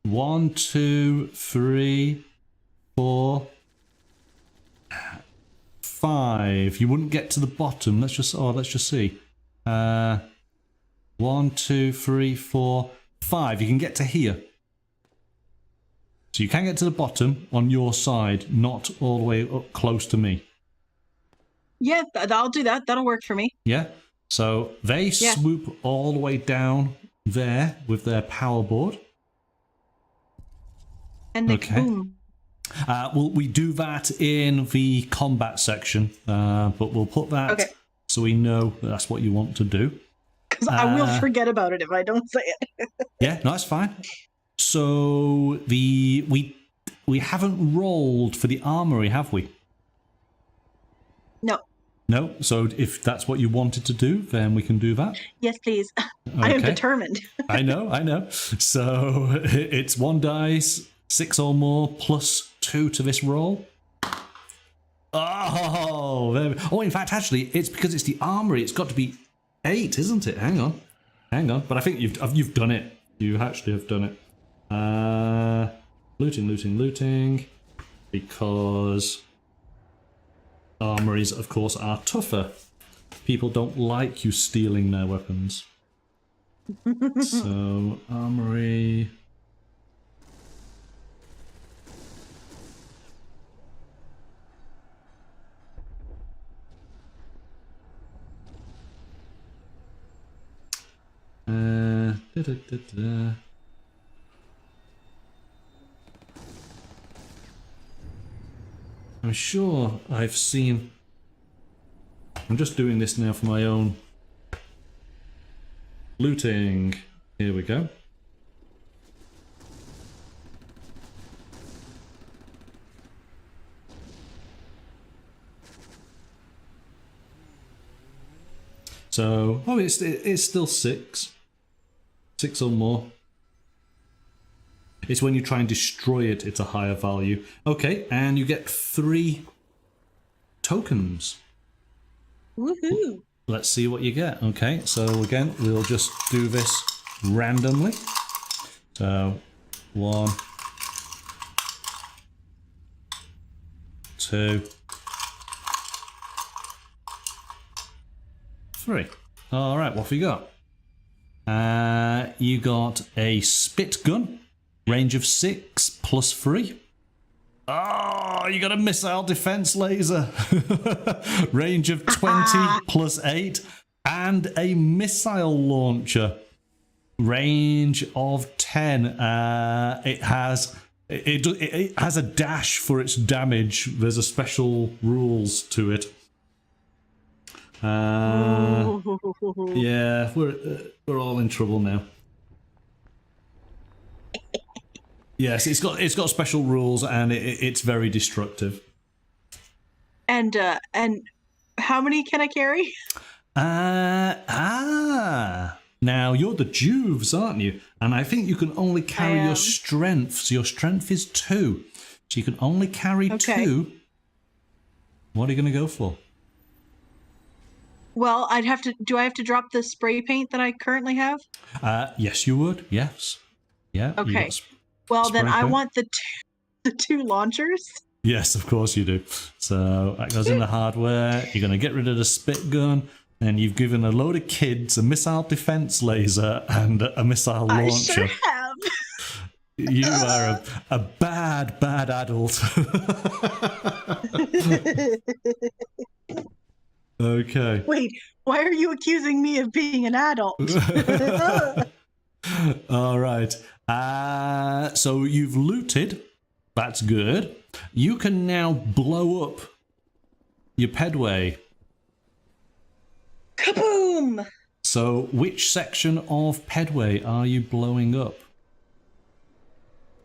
Speaker 1: 1, 2, 3, 4, 5. You wouldn't get to the bottom. Let's just see. 1, 2, 3, 4, 5. You can get to here. So you can get to the bottom on your side, not all the way up close to me.
Speaker 2: Yeah, I'll do that. That'll work for me.
Speaker 1: Yeah. So they swoop all the way down there with their power board.
Speaker 2: And the kaboom.
Speaker 1: Well, we do that in the combat section, but we'll put that so we know that's what you want to do.
Speaker 2: Because I will forget about it if I don't say it.
Speaker 1: Yeah, no, that's fine. So we haven't rolled for the armoury, have we?
Speaker 2: No.
Speaker 1: No. So if that's what you wanted to do, then we can do that.
Speaker 2: Yes, please. I am determined.
Speaker 1: I know. So it's 1 dice, 6 or more, plus 2 to this roll. Oh, in fact, actually, it's because it's the armoury. It's got to be 8, isn't it? Hang on. But I think you've done it. You actually have done it. Looting. Because armories, of course, are tougher. People don't like you stealing their weapons. So, armory... I'm sure I've seen... I'm just doing this now for my own looting. Here we go. So, oh, it's still 6. 6 or more. It's when you try and destroy it, it's a higher value. Okay, and you get 3 tokens.
Speaker 2: Woohoo!
Speaker 1: Let's see what you get. Okay, so again, we'll just do this randomly. So, 1, 2, 3. All right, what have you got? You got a spit gun, range of 6 plus 3. Oh, you got a missile defense laser, range of 20 plus 8, and a missile launcher, range of 10. It has a dash for its damage. There's a special rules to it. Yeah, we're all in trouble now. Yes, it's got special rules, and it's very destructive.
Speaker 2: And how many can I carry?
Speaker 1: Now you're the Juves, aren't you? And I think you can only carry your strength. So your strength is 2, so you can only carry 2. What are you going to go for?
Speaker 2: Well, do I have to drop the spray paint that I currently have?
Speaker 1: Yes, you would. Yes. Yeah.
Speaker 2: Okay. Well, then I want the 2 launchers.
Speaker 1: Yes, of course you do. So that goes in the hardware. You're going to get rid of the spit gun. and you've given a load of kids a missile defense laser and a missile launcher.
Speaker 2: I sure have.
Speaker 1: You are a bad, bad adult. Okay.
Speaker 2: Wait, why are you accusing me of being an adult?
Speaker 1: All right. So you've looted. That's good. You can now blow up your pedway.
Speaker 2: Kaboom!
Speaker 1: So which section of pedway are you blowing up?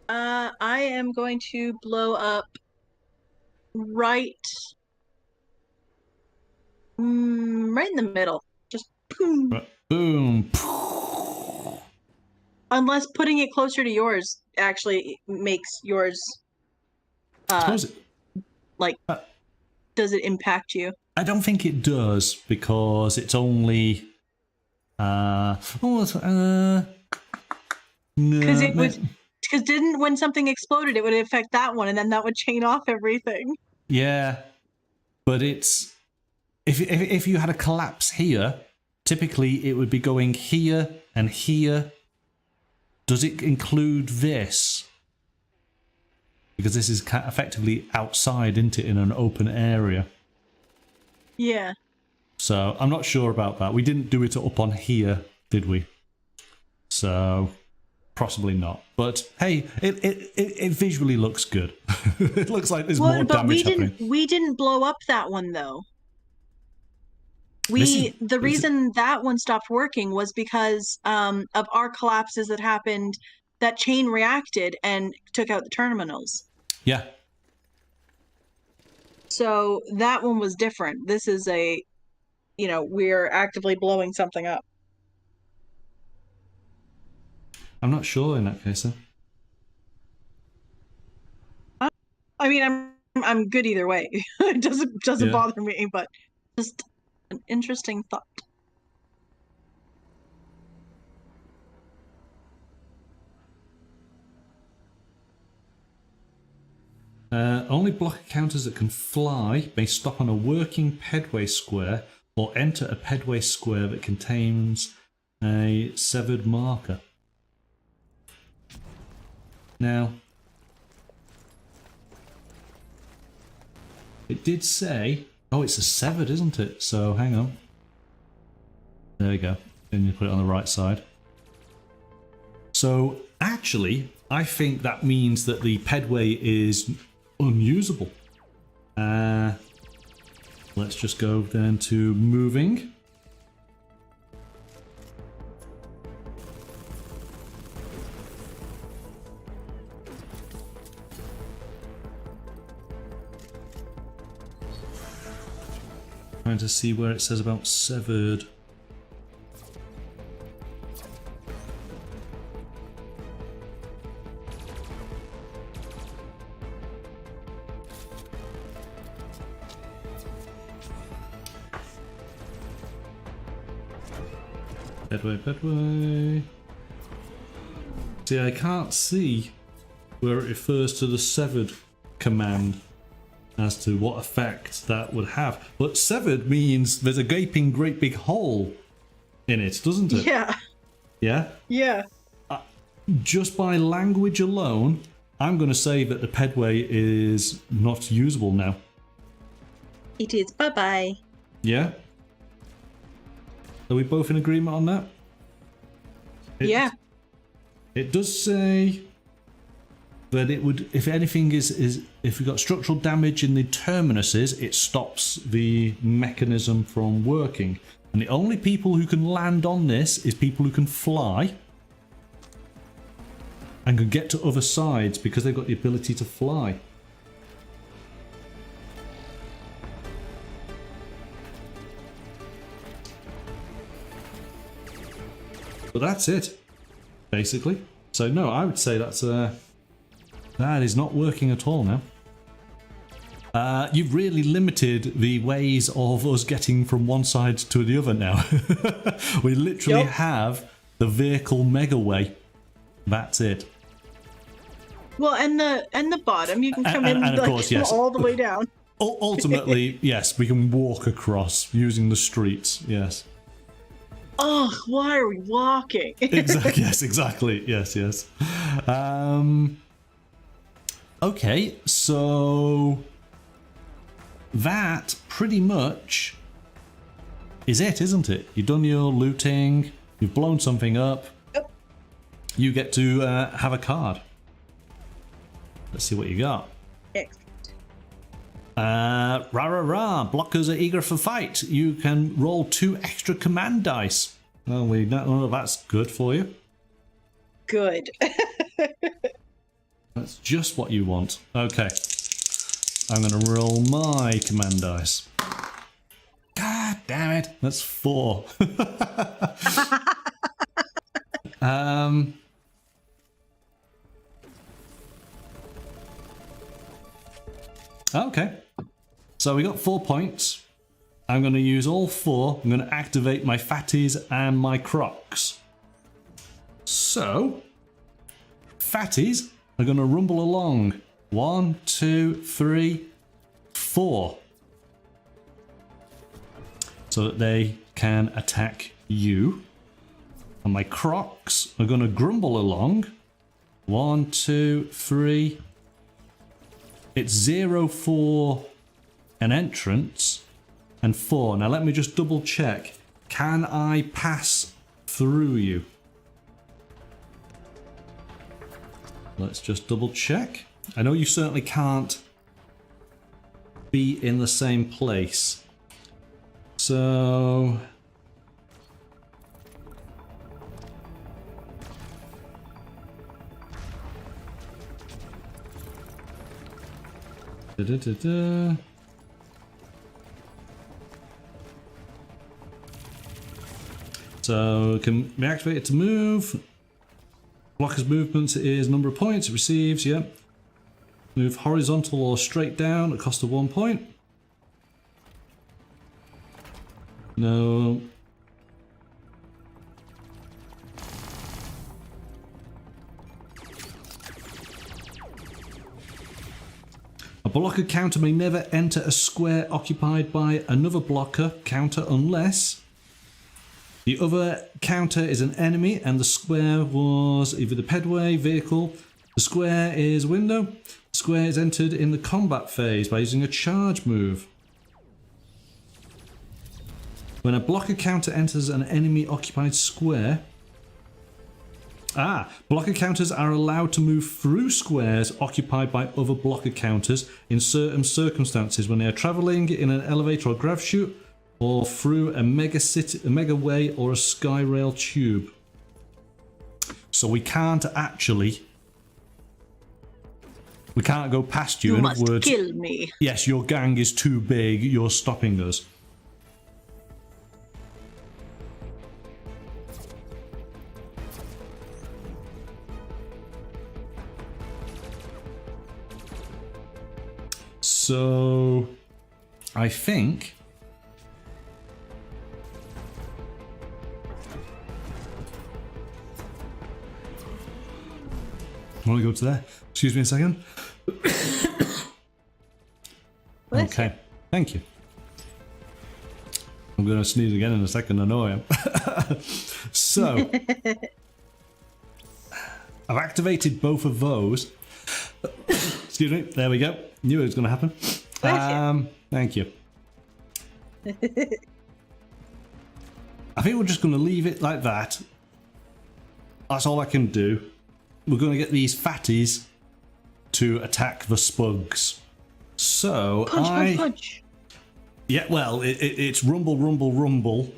Speaker 2: I am going to blow up right in the middle. Just boom.
Speaker 1: Right. Boom.
Speaker 2: Unless putting it closer to yours actually makes yours does it impact you?
Speaker 1: I don't think it does because it's only
Speaker 2: Because didn't when something exploded it would affect that one and then that would chain off everything.
Speaker 1: Yeah. But it's if you had a collapse here, typically it would be going here and here. Does it include this? Because this is effectively outside, isn't it, in an open area?
Speaker 2: Yeah.
Speaker 1: So I'm not sure about that. We didn't do it up on here, did we? So possibly not. But hey, it visually looks good. It looks like there's more damage happening.
Speaker 2: We didn't blow up that one though. The reason that one stopped working was because of our collapses that happened. That chain reacted and took out the terminals.
Speaker 1: Yeah.
Speaker 2: So that one was different. This is we're actively blowing something up.
Speaker 1: I'm not sure in that case, then.
Speaker 2: I mean, I'm good either way. It doesn't bother me, but just an interesting thought.
Speaker 1: Only block encounters that can fly may stop on a working pedway square or enter a pedway square that contains a severed marker. Now, it did say, oh, it's a severed, isn't it? So hang on. There we go. Then you put it on the right side. So actually, I think that means that the pedway is unusable. Let's just go then to moving. Trying to see where it says about severed. Pedway. See, I can't see where it refers to the severed command as to what effect that would have. But severed means there's a gaping great big hole in it, doesn't it?
Speaker 2: Yeah.
Speaker 1: Yeah?
Speaker 2: Yeah.
Speaker 1: Just by language alone, I'm going to say that the pedway is not usable now.
Speaker 2: It is. Bye-bye.
Speaker 1: Yeah? Are we both in agreement on that?
Speaker 2: Yeah.
Speaker 1: It does say that it would, if anything is if you've got structural damage in the terminuses, it stops the mechanism from working. And the only people who can land on this is people who can fly and can get to other sides because they've got the ability to fly. But that's it, basically. So no, I would say that's that is not working at all now. You've really limited the ways of us getting from one side to the other now. We literally have the vehicle megaway. That's it.
Speaker 2: Well, and the bottom, you can come in
Speaker 1: and of
Speaker 2: like,
Speaker 1: course, yes.
Speaker 2: all the way down.
Speaker 1: Ultimately, yes, we can walk across using the streets. Yes.
Speaker 2: Oh, why are we walking?
Speaker 1: Exactly. Yes. Exactly. Yes. Yes. Okay. So that pretty much is it, isn't it? You've done your looting. You've blown something up.
Speaker 2: Yep.
Speaker 1: You get to have a card. Let's see what you got.
Speaker 2: Excellent.
Speaker 1: Rah rah rah. Blockers are eager for fight. You can roll 2 extra command dice. Well, we know that's good for you.
Speaker 2: Good.
Speaker 1: That's just what you want. Okay. I'm going to roll my command dice. God damn it. That's 4. Okay. So we got 4 points. I'm going to use all 4. I'm going to activate my fatties and my crocs. So, fatties are going to rumble along. 1, 2, 3, 4. So that they can attack you. And my crocs are going to grumble along. 1, 2, 3. It's 0 for an entrance and 4. Now let me just double check. Can I pass through you? Let's just double check. I know you certainly can't be in the same place. So... So can be activated to move. Blocker's movement is number of points it receives, yep. Move horizontal or straight down at cost of 1 point. No. A blocker counter may never enter a square occupied by another blocker counter unless the other counter is an enemy and the square was either the pedway, vehicle. The square is window. The square is entered in the combat phase by using a charge move. When a blocker counter enters an enemy occupied square... blocker counters are allowed to move through squares occupied by other blocker counters in certain circumstances when they are travelling in an elevator or grav chute or through a mega way or a sky rail tube. So we can't actually... We can't go past you.
Speaker 2: You
Speaker 1: in
Speaker 2: must
Speaker 1: other words,
Speaker 2: kill me.
Speaker 1: yes, your gang is too big. You're stopping us. So, I think... I want to go to there. Excuse me a second. Okay, thank you. I'm going to sneeze again in a second, I know I am. So, I've activated both of those. Excuse me, there we go. Knew it was going to happen. Thank you. I think we're just going to leave it like that. That's all I can do. We're going to get these fatties to attack the spugs. So
Speaker 2: punch.
Speaker 1: Yeah, well, it's rumble, rumble, rumble.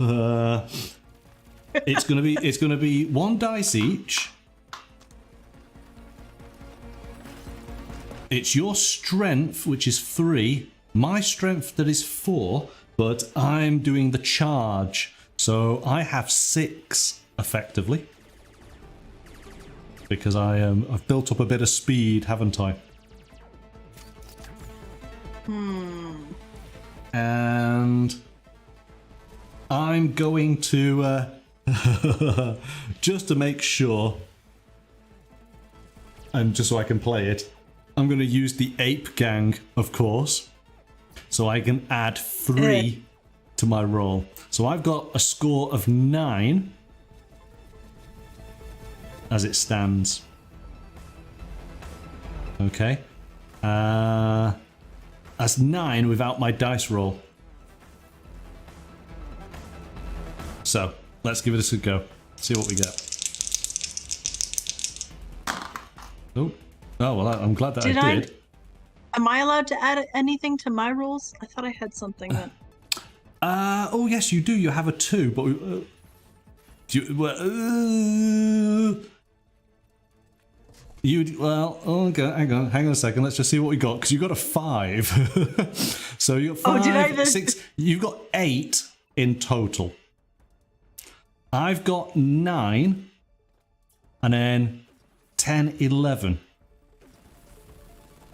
Speaker 1: It's going to be 1 dice each. It's your strength, which is 3. My strength, that is 4. But I'm doing the charge, so I have 6 effectively. Because I've built up a bit of speed, haven't I? And I'm going to just to make sure, and just so I can play it, I'm going to use the ape gang, of course. so I can add 3 to my roll. So I've got a score of 9 as it stands. Okay. That's 9 without my dice roll. So let's give it a go. See what we get. Oh, well, I'm glad that I did.
Speaker 2: Am I allowed to add anything to my rolls? I thought I had something that.
Speaker 1: Oh yes, you do. You have a 2, but hang on a second. Let's just see what we got, because you got a 5. So you got 5,
Speaker 2: did I
Speaker 1: 6. You've got 8 in total. I've got 9, and then 10, 11.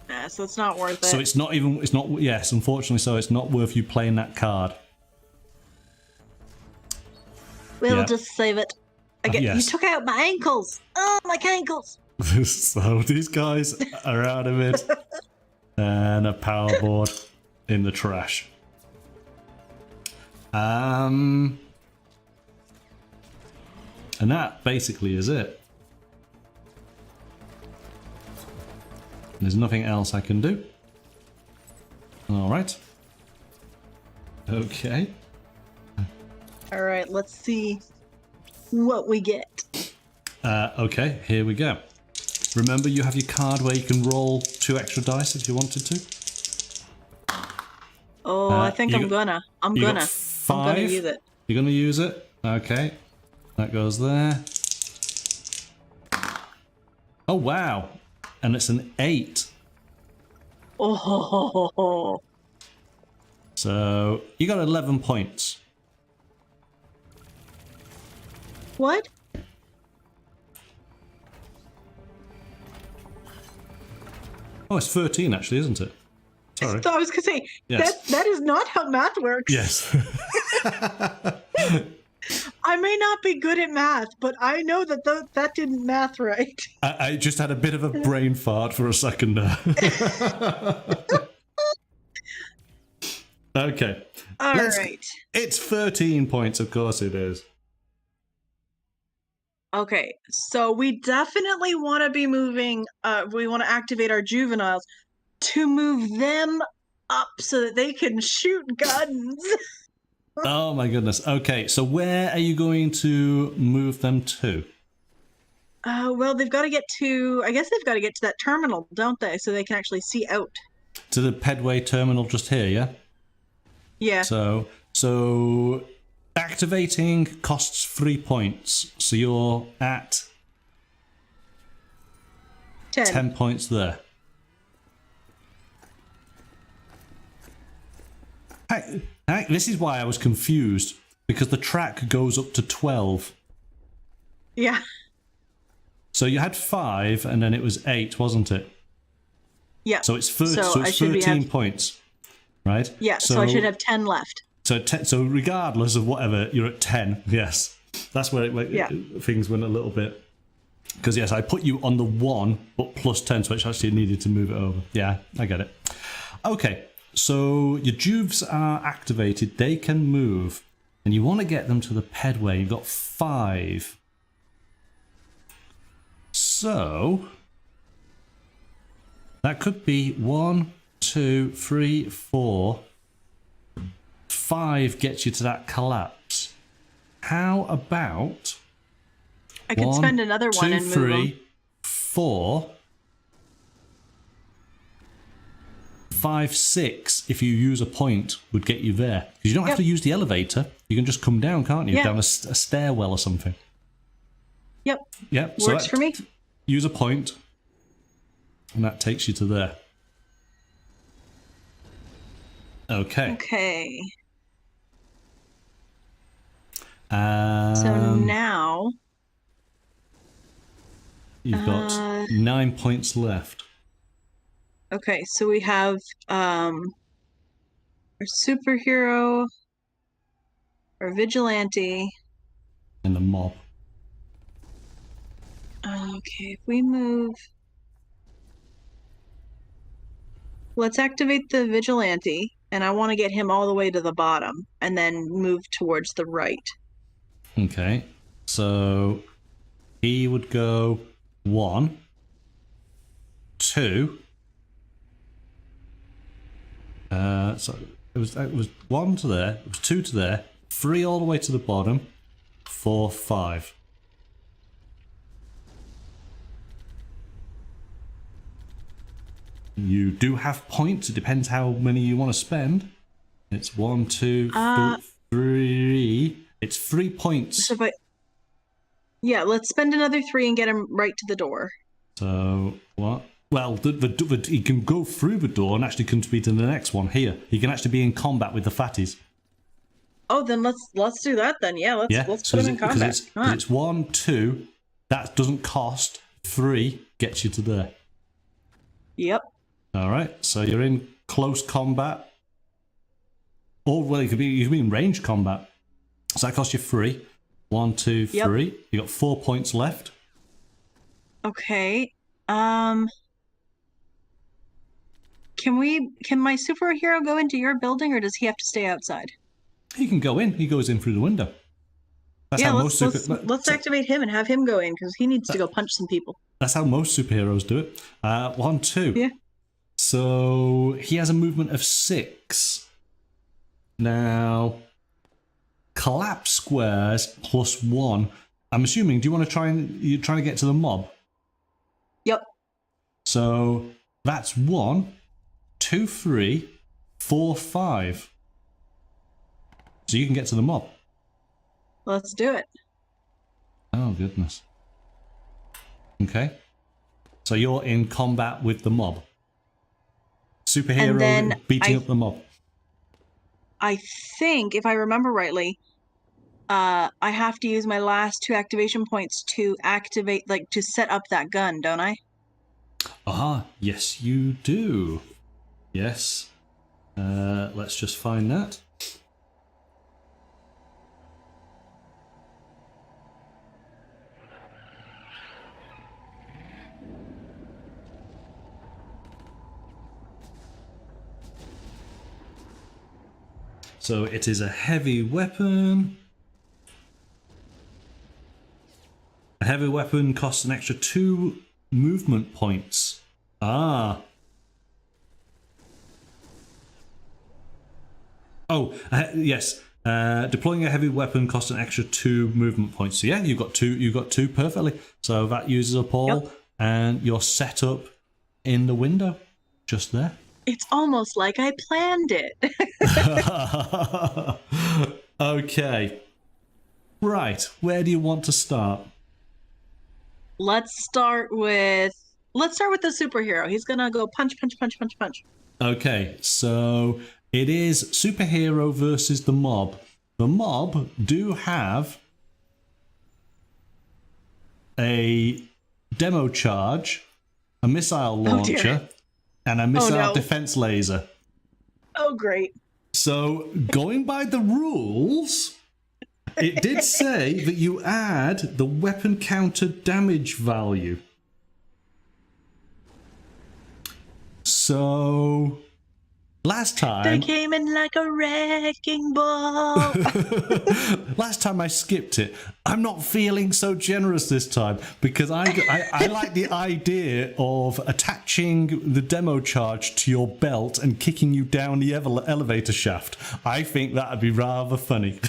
Speaker 2: Yeah, so it's not worth it.
Speaker 1: So it's not. Yes, unfortunately, so it's not worth you playing that card.
Speaker 2: We'll just save it.
Speaker 1: Yes.
Speaker 2: You took out my ankles. Oh, my ankles.
Speaker 1: So these guys are out of it, and a power board in the trash. And that basically is it. There's nothing else I can do. All right. Okay.
Speaker 2: All right, let's see what we get.
Speaker 1: Okay, here we go. Remember, you have your card where you can roll 2 extra dice if you wanted to.
Speaker 2: Oh, I think I'm gonna use it.
Speaker 1: You're gonna use it? Okay. That goes there. Oh, wow. And it's an 8.
Speaker 2: Oh.
Speaker 1: So you got 11 points.
Speaker 2: What?
Speaker 1: Oh, it's 13 actually, isn't it? Sorry.
Speaker 2: I was gonna say,
Speaker 1: yes.
Speaker 2: that is not how math works.
Speaker 1: Yes.
Speaker 2: I may not be good at math, but I know that that didn't math right.
Speaker 1: I just had a bit of a brain fart for a second there. Okay.
Speaker 2: All right.
Speaker 1: It's 13 points, of course it is.
Speaker 2: Okay, so we definitely want to be moving, we want to activate our juveniles to move them up so that they can shoot guns.
Speaker 1: Oh my goodness. Okay, so where are you going to move them to?
Speaker 2: Well, they've got to get to, I guess they've got to get to that terminal, don't they? So they can actually see out.
Speaker 1: To the Pedway terminal just here, yeah?
Speaker 2: Yeah.
Speaker 1: So activating costs 3 points. So you're at 10 points there. This is why I was confused, because the track goes up to 12.
Speaker 2: Yeah.
Speaker 1: So you had 5 and then it was 8, wasn't it?
Speaker 2: Yeah.
Speaker 1: So it's 13 points, right?
Speaker 2: Yeah, so I should have 10 left.
Speaker 1: So regardless of whatever, you're at 10, yes. That's where things went a little bit. Because yes, I put you on the 1, but plus 10, so I actually needed to move it over. Yeah, I get it. Okay. So your Juves are activated, they can move, and you want to get them to the Pedway. You've got 5. So that could be 1, 2, 3, 4. 5 gets you to that collapse. How about
Speaker 2: I could spend another 1 and move
Speaker 1: 3, 4. 5, 6, if you use a point, would get you there. Because you don't have to use the elevator. You can just come down, can't you?
Speaker 2: Yeah.
Speaker 1: Down a stairwell or something.
Speaker 2: Yep.
Speaker 1: Yep.
Speaker 2: Works for me.
Speaker 1: Use a point, and that takes you to there. Okay.
Speaker 2: Okay.
Speaker 1: So
Speaker 2: now
Speaker 1: you've got 9 points left.
Speaker 2: Okay, so we have our superhero, our vigilante,
Speaker 1: And the mob.
Speaker 2: Okay, if we move, let's activate the vigilante. and I want to get him all the way to the bottom and then move towards the right.
Speaker 1: Okay, so he would go 1, 2. So it was 1 to there, it was 2 to there, 3 all the way to the bottom, 4, 5. You do have points. It depends how many you want to spend. It's 1, 2, 3. It's 3 points.
Speaker 2: So, yeah, let's spend another 3 and get him right to the door.
Speaker 1: So what? Well, he can go through the door and actually contribute to the next one here. He can actually be in combat with the fatties.
Speaker 2: Oh, then let's do that then. Yeah, let's put him in combat.
Speaker 1: Because it's 1, 2. That doesn't cost. 3 gets you to there.
Speaker 2: Yep.
Speaker 1: All right, so you're in close combat. Or, well, you could be in range combat. So that costs you 3. 1, 2, 3. Yep. You got 4 points left.
Speaker 2: Okay. Can my superhero go into your building, or does he have to stay outside?
Speaker 1: He can go in. He goes in through the window. That's
Speaker 2: how let's activate him and have him go in, because he needs to go punch some people.
Speaker 1: That's how most superheroes do it. 1, 2.
Speaker 2: Yeah.
Speaker 1: So he has a movement of 6. Now, collapse squares +1. I'm assuming. Do you want to you're trying to get to the mob?
Speaker 2: Yep.
Speaker 1: So that's 1, 2, 3, 4, 5. So you can get to the mob.
Speaker 2: Let's do it.
Speaker 1: Oh, goodness. Okay. So you're in combat with the mob. Superhero beating up the mob.
Speaker 2: I think, if I remember rightly, I have to use my last 2 activation points to activate, to set up that gun, don't I?
Speaker 1: Ah, yes, you do. Yes. Let's just find that. So it is a heavy weapon. A heavy weapon costs an extra 2 movement points. Ah. Oh, yes. Deploying a heavy weapon costs an extra 2 movement points. So yeah, you've got 2. You've got 2 perfectly. So that uses up all, and you're set up in the window, just there.
Speaker 2: It's almost like I planned it.
Speaker 1: Okay. Right, where do you want to start?
Speaker 2: Let's start with the superhero. He's gonna go punch.
Speaker 1: Okay, so it is superhero versus the mob. The mob do have a demo charge, a missile launcher, and a missile defense laser.
Speaker 2: Oh, great.
Speaker 1: So, going by the rules, it did say that you add the weapon counter damage value. So, last time...
Speaker 2: They came in like a wrecking ball.
Speaker 1: Last time I skipped it. I'm not feeling so generous this time, because I like the idea of attaching the demo charge to your belt and kicking you down the elevator shaft. I think that would be rather funny.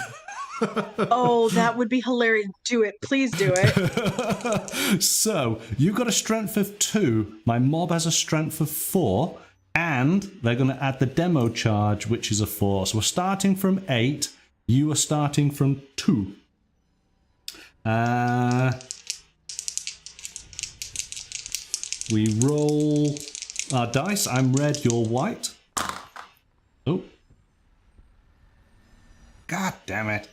Speaker 2: Oh, that would be hilarious. Do it. Please do it.
Speaker 1: So, you've got a strength of 2. My mob has a strength of 4. And they're going to add the demo charge, which is a 4. So we're starting from 8. You are starting from 2. We roll our dice. I'm red, you're white. Oh. God damn it.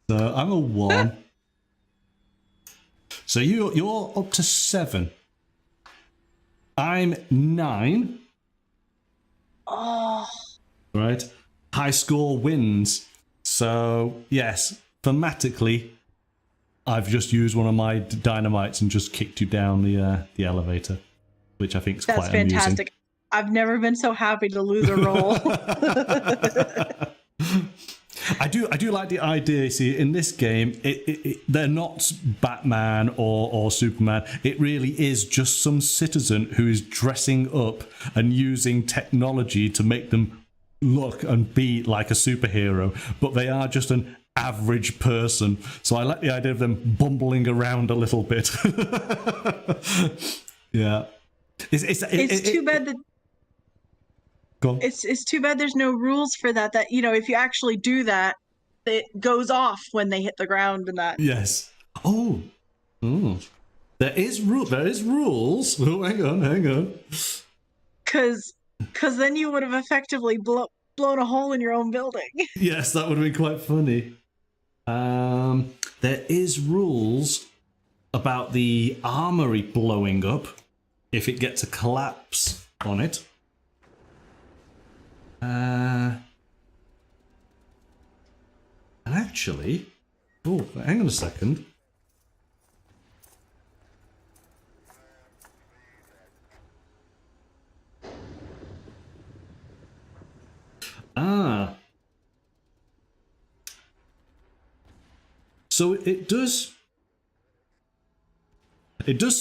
Speaker 1: So I'm a 1. So you're up to 7. I'm 9.
Speaker 2: Oh.
Speaker 1: Right. High score wins. So, yes, thematically, I've just used one of my dynamites and just kicked you down the elevator, which I think is quite amusing.
Speaker 2: That's fantastic. I've never been so happy to lose a roll.
Speaker 1: I do like the idea. See, in this game, they're not Batman or Superman. It really is just some citizen who is dressing up and using technology to make them look and be like a superhero, but they are just an average person. So I like the idea of them bumbling around a little bit. Yeah, it's
Speaker 2: too bad that.
Speaker 1: Go on.
Speaker 2: It's too bad there's no rules for that. That, you know, if you actually do that, it goes off when they hit the ground and that.
Speaker 1: Yes. Oh. There is rules. Oh, hang on.
Speaker 2: Because then you would have effectively blown a hole in your own building.
Speaker 1: Yes, that would have been quite funny. There is rules about the armoury blowing up if it gets a collapse on it. And actually, oh, hang on a second. So it does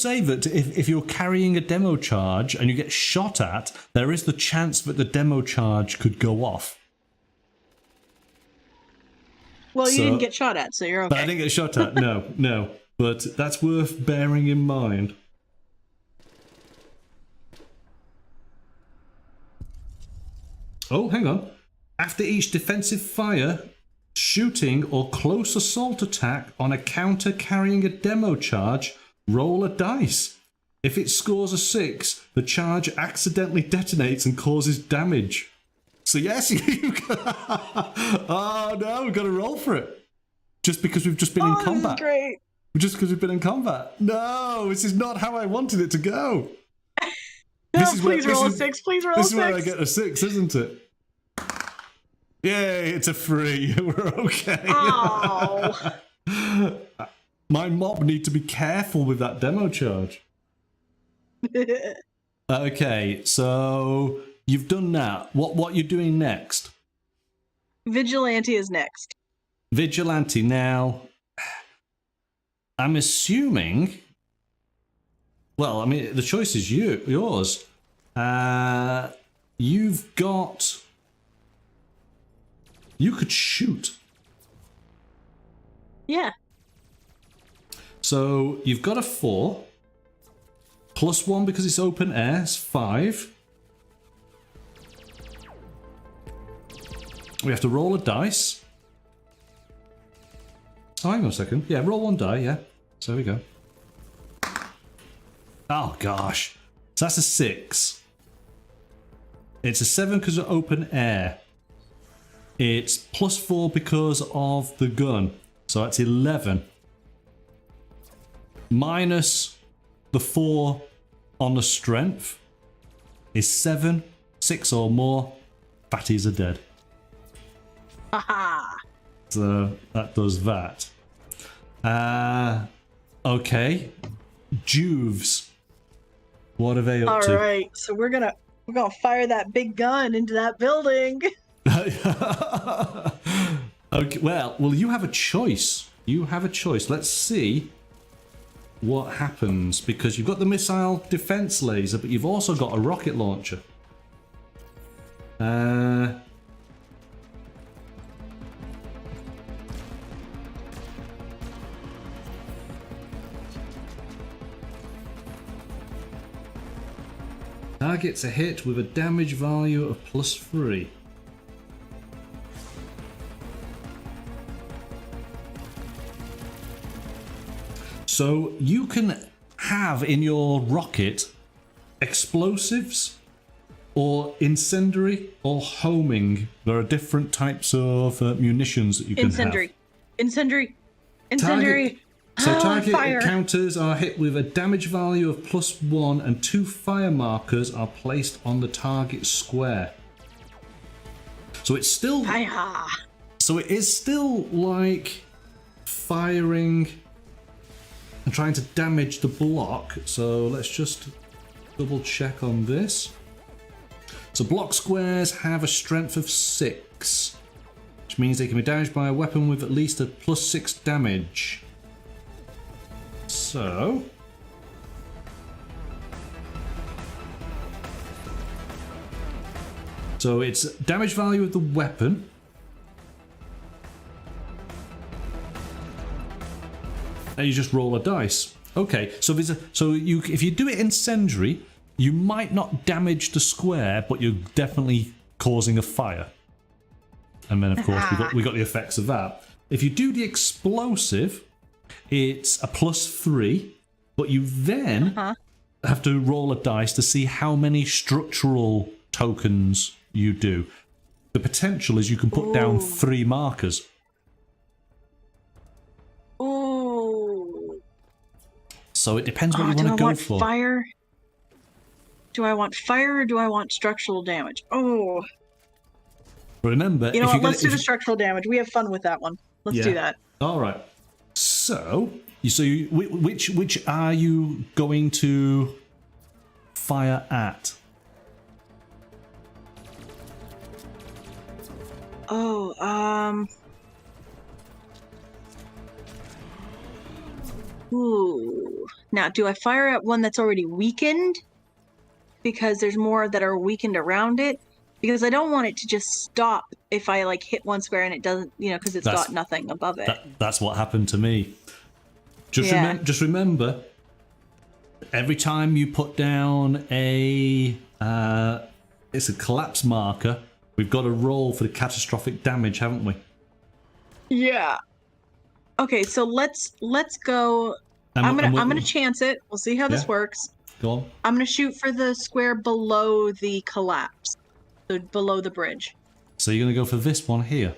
Speaker 1: say that if you're carrying a demo charge and you get shot at, there is the chance that the demo charge could go off.
Speaker 2: Well, you didn't get shot at, so you're okay.
Speaker 1: But I didn't get shot at, no. But that's worth bearing in mind. Oh, hang on. After each defensive fire, shooting or close assault attack on a counter carrying a demo charge, roll a dice. If it scores a 6, the charge accidentally detonates and causes damage. So yes, oh no, we've got to roll for it. Just because we've just been in combat.
Speaker 2: This is great.
Speaker 1: Just because we've been in combat. No, this is not how I wanted it to go.
Speaker 2: Please roll a 6, please roll a 6.
Speaker 1: This is where I get a 6, isn't it? Yay, it's a 3. We're okay.
Speaker 2: Oh.
Speaker 1: My mob need to be careful with that demo charge. Okay, so you've done that. What you're doing next?
Speaker 2: Vigilante is next.
Speaker 1: Vigilante. Now, I'm assuming... Well, I mean, the choice is yours. You've got... You could shoot.
Speaker 2: Yeah.
Speaker 1: So you've got a 4. Plus 1 because it's open air, it's 5. We have to roll a dice. Oh, hang on a second. Yeah, roll 1 die, yeah. So there we go. Oh, gosh. So that's a 6. It's a 7 because of open air. It's plus 4 because of the gun. So that's 11. Minus the 4 on the strength is 7. 6 or more. Fatties are dead.
Speaker 2: Haha.
Speaker 1: So that does that. Okay. Juves. What are they up to?
Speaker 2: Alright, so we're gonna fire that big gun into that building.
Speaker 1: Okay, well, you have a choice. You have a choice. Let's see what happens, because you've got the missile defense laser, but you've also got a rocket launcher. Targets a hit with a damage value of plus 3. So you can have in your rocket explosives or incendiary or homing. There are different types of munitions that you can have.
Speaker 2: Incendiary.
Speaker 1: Target
Speaker 2: fire.
Speaker 1: encounters are hit with a damage value of plus 1 and 2 fire markers are placed on the target square. So it's still...
Speaker 2: Hi-ha.
Speaker 1: So it is still like firing and trying to damage the block. So let's just double check on this. So block squares have a strength of 6, which means they can be damaged by a weapon with at least a +6 damage. So it's damage value of the weapon. And you just roll a dice. Okay, so if you do it incendiary, you might not damage the square, but you're definitely causing a fire. And then of course we got the effects of that. If you do the explosive, it's a +3, but you then have to roll a dice to see how many structural tokens you do. The potential is you can put down 3 markers.
Speaker 2: Ooh.
Speaker 1: So it depends what you want to go for.
Speaker 2: Fire? Do I want fire or do I want structural damage? Oh.
Speaker 1: Remember,
Speaker 2: you know what? Let's do the structural damage. We have fun with that one. Let's do that.
Speaker 1: All right. So which are you going to fire at?
Speaker 2: Oh, ooh. Now, do I fire at one that's already weakened? Because there's more that are weakened around it? Because I don't want it to just stop if I, like, hit one square and it doesn't, because it's got nothing above it.
Speaker 1: That's what happened to me. Just remember, every time you put down it's a collapse marker, we've got to roll for the catastrophic damage, haven't we?
Speaker 2: Yeah. Okay, so let's go. I'm gonna chance it. We'll see how this works.
Speaker 1: Go on.
Speaker 2: I'm gonna shoot for the square below the collapse, so below the bridge.
Speaker 1: So you're gonna go for this one here.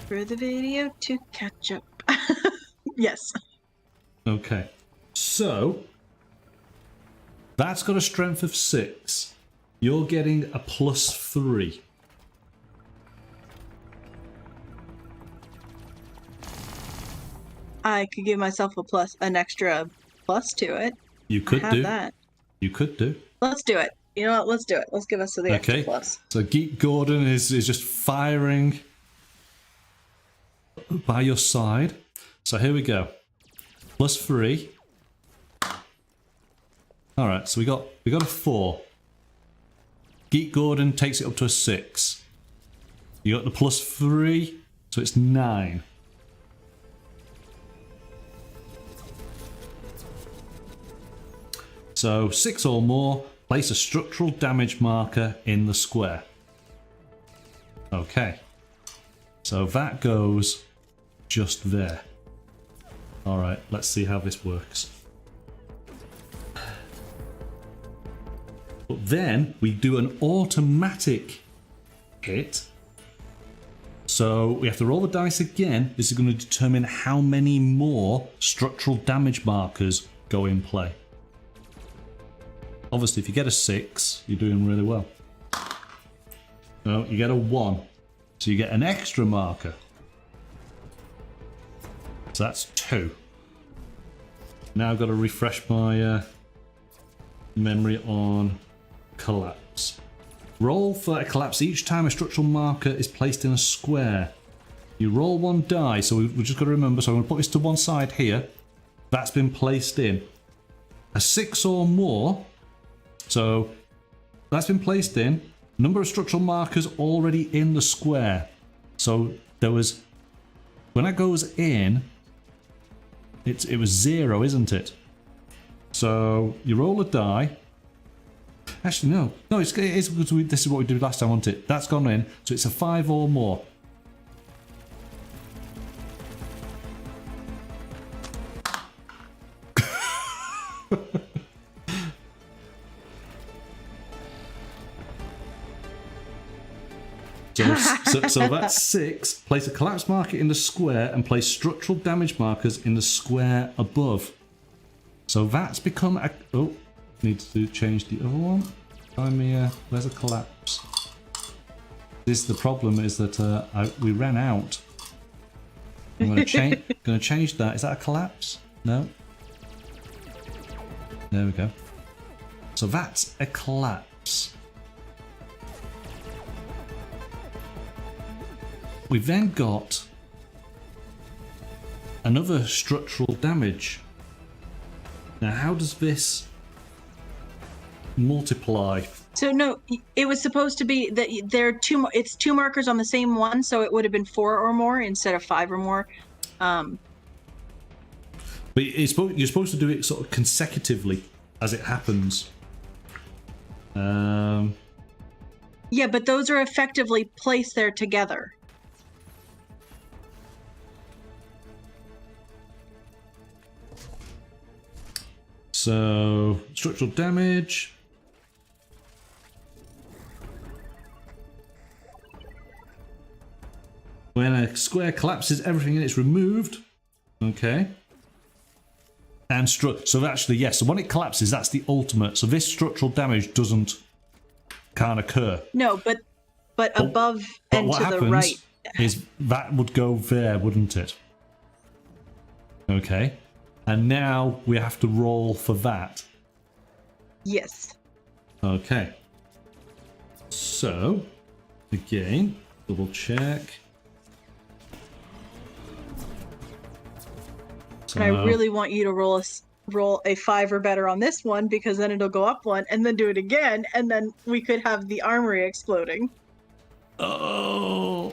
Speaker 2: For the video to catch up. Yes.
Speaker 1: Okay. So that's got a strength of 6. You're getting a +3.
Speaker 2: I could give myself an extra plus to it.
Speaker 1: You could do
Speaker 2: that.
Speaker 1: You could do.
Speaker 2: Let's do it. You know what? Let's do it. Let's give us the extra plus.
Speaker 1: So Geek Gordon is just firing by your side. So here we go. +3. All right. So we got a 4. Geek Gordon takes it up to a 6. You got the +3, so it's 9. So 6 or more, place a structural damage marker in the square. Okay. So that goes just there. All right, let's see how this works. But then we do an automatic hit. So we have to roll the dice again. This is going to determine how many more structural damage markers go in play. Obviously, if you get a 6, you're doing really well. No, you get a 1. So you get an extra marker. So that's 2. Now I've got to refresh my memory on collapse. Roll for a collapse each time a structural marker is placed in a square. You roll 1 die, so we've just got to remember. So I'm going to put this to one side here. That's been placed in. A 6 or more. So that's been placed in. Number of structural markers already in the square. So there was, when that goes in, it was 0, isn't it? So you roll a die. Actually, no, it's this is what we did last time, wasn't it? That's gone in, so it's a 5 or more. So that's 6. Place a collapse marker in the square and place structural damage markers in the square above. So that's become a... Oh, need to change the other one. Find me where's a collapse? The problem is that we ran out. I'm going to change that. Is that a collapse? No. There we go. So that's a collapse. We've then got another structural damage. Now, how does this multiply?
Speaker 2: So no, it was supposed to be that there are two. It's two markers on the same one, so it would have been 4 or more instead of 5 or more.
Speaker 1: But you're supposed to do it sort of consecutively as it happens.
Speaker 2: Yeah, but those are effectively placed there together.
Speaker 1: So, structural damage. When a square collapses, everything in it's removed. Okay. And so actually, yes, so when it collapses, that's the ultimate. So this structural damage can't occur.
Speaker 2: No, but above and
Speaker 1: what
Speaker 2: to the
Speaker 1: happens
Speaker 2: right.
Speaker 1: is that would go there, wouldn't it? Okay. And now we have to roll for that.
Speaker 2: Yes.
Speaker 1: Okay. So, again, double check. So,
Speaker 2: And I really want you to roll a 5 or better on this one, because then it'll go up 1 and then do it again, and then we could have the armory exploding.
Speaker 1: Oh.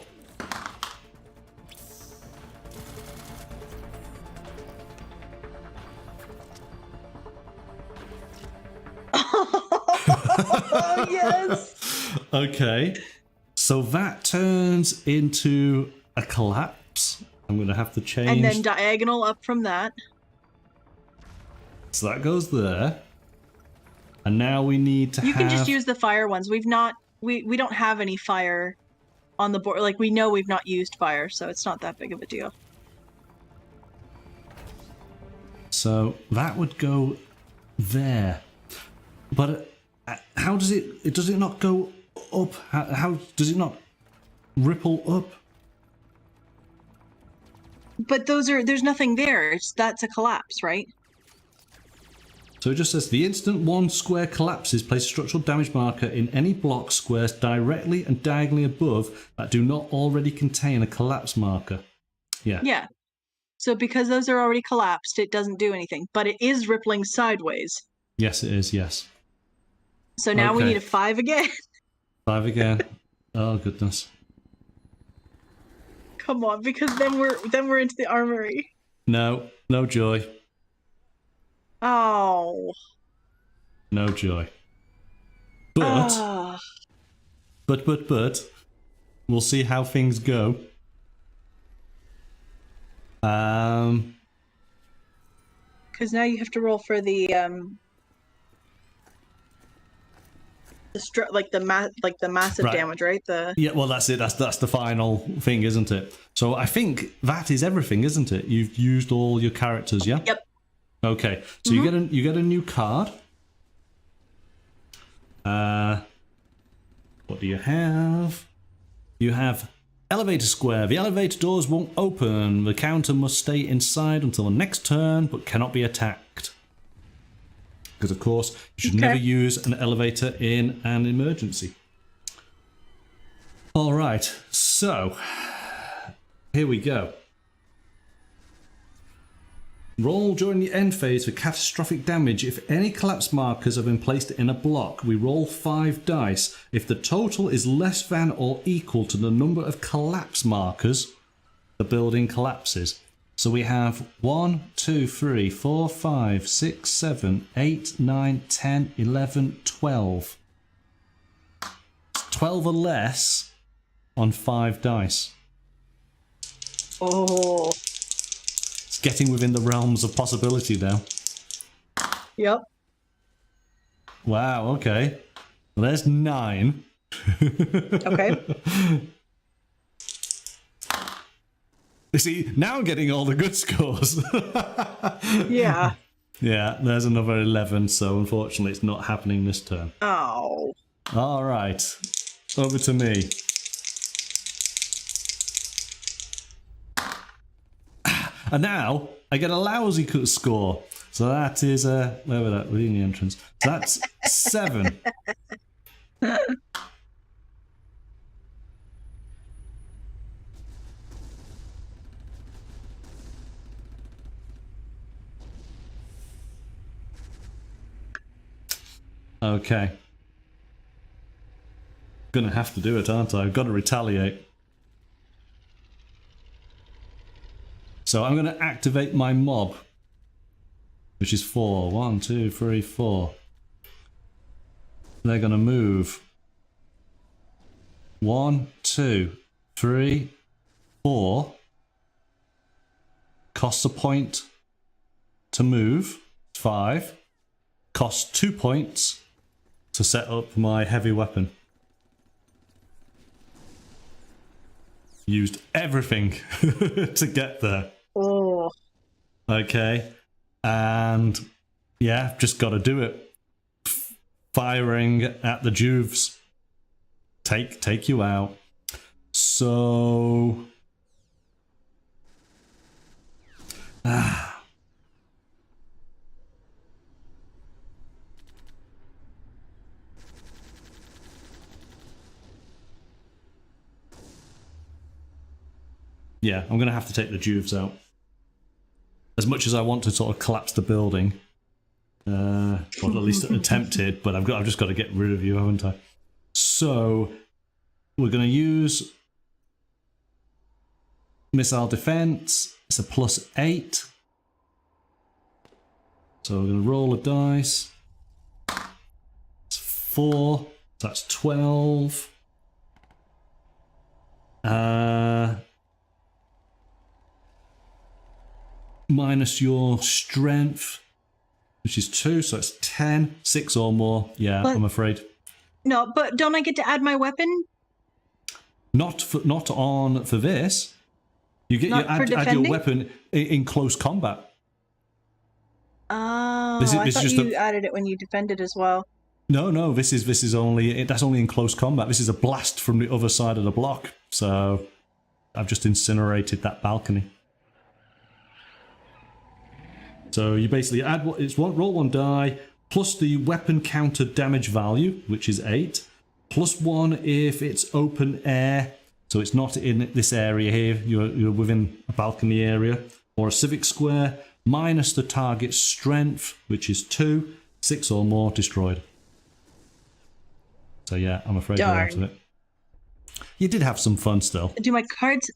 Speaker 2: Oh, yes.
Speaker 1: Okay. So that turns into a collapse. I'm going to have to change.
Speaker 2: And then diagonal up from that.
Speaker 1: So that goes there. And now we need to
Speaker 2: You can just use the fire ones. We don't have any fire on the board. Like, we know we've not used fire, so it's not that big of a deal.
Speaker 1: So that would go there. But how does it... Does it not go up? How does it not ripple up?
Speaker 2: But there's nothing there. That's a collapse, right?
Speaker 1: So it just says, the instant one square collapses, place a structural damage marker in any block squares directly and diagonally above that do not already contain a collapse marker. Yeah.
Speaker 2: Yeah. So because those are already collapsed, it doesn't do anything. But it is rippling sideways.
Speaker 1: Yes, it is, yes.
Speaker 2: So now we need a 5 again.
Speaker 1: 5 again. Oh, goodness.
Speaker 2: Come on, because then we're into the armory.
Speaker 1: No, no joy.
Speaker 2: Oh.
Speaker 1: No joy. But, but, we'll see how things go.
Speaker 2: Because now you have to roll for the massive damage, right?
Speaker 1: Yeah, well, that's it. That's the final thing, isn't it? So I think that is everything, isn't it? You've used all your characters, yeah?
Speaker 2: Yep.
Speaker 1: Okay, so you get a new card. What do you have? You have elevator square. The elevator doors won't open. The counter must stay inside until the next turn, but cannot be attacked. Because of course, you should never use an elevator in an emergency. All right, so here we go. Roll during the end phase for catastrophic damage. If any collapse markers have been placed in a block, we roll 5 dice. If the total is less than or equal to the number of collapse markers, the building collapses. So we have 1, 2, 3, 4, 5, 6, 7, 8, 9, 10, 11, 12. 12 or less on 5 dice.
Speaker 2: Oh.
Speaker 1: It's getting within the realms of possibility now.
Speaker 2: Yep.
Speaker 1: Wow, okay. Well, there's 9.
Speaker 2: Okay.
Speaker 1: You see, now I'm getting all the good scores.
Speaker 2: Yeah.
Speaker 1: Yeah, there's another 11, so unfortunately it's not happening this turn.
Speaker 2: Oh.
Speaker 1: All right, over to me. And now I get a lousy score. So that is where we're at within the entrance. So that's 7. Okay. Gonna have to do it, aren't I? I've got to retaliate. So I'm gonna activate my mob, which is 4. 1, 2, 3, 4. They're gonna move. 1, 2, 3, 4. Costs a point to move. 5. Costs 2 points to set up my heavy weapon. Used everything to get there.
Speaker 2: Oh.
Speaker 1: Okay. And yeah, just got to do it. Firing at the Juves. Take you out. So... Yeah, I'm going to have to take the Juves out. As much as I want to sort of collapse the building, or at least attempt it, but I've just got to get rid of you, haven't I? So we're going to use missile defense. It's a +8. So we're going to roll a dice. It's 4. So that's 12. Minus your strength, which is 2, so it's 10. 6 or more. Yeah, but, I'm afraid.
Speaker 2: No, but don't I get to add my weapon?
Speaker 1: Not for this. You add your weapon in close combat.
Speaker 2: Oh,
Speaker 1: I thought
Speaker 2: you added it when you defended as well.
Speaker 1: No. This is only in close combat. This is a blast from the other side of the block. So I've just incinerated that balcony. So you basically add roll 1 die plus the weapon counter damage value, which is 8, +1 if it's open air, so it's not in this area here. You're within a balcony area or a civic square. Minus the target's strength, which is 2, 6 or more destroyed. So yeah, I'm afraid you're out of it. You did have some fun still.
Speaker 2: Do my cards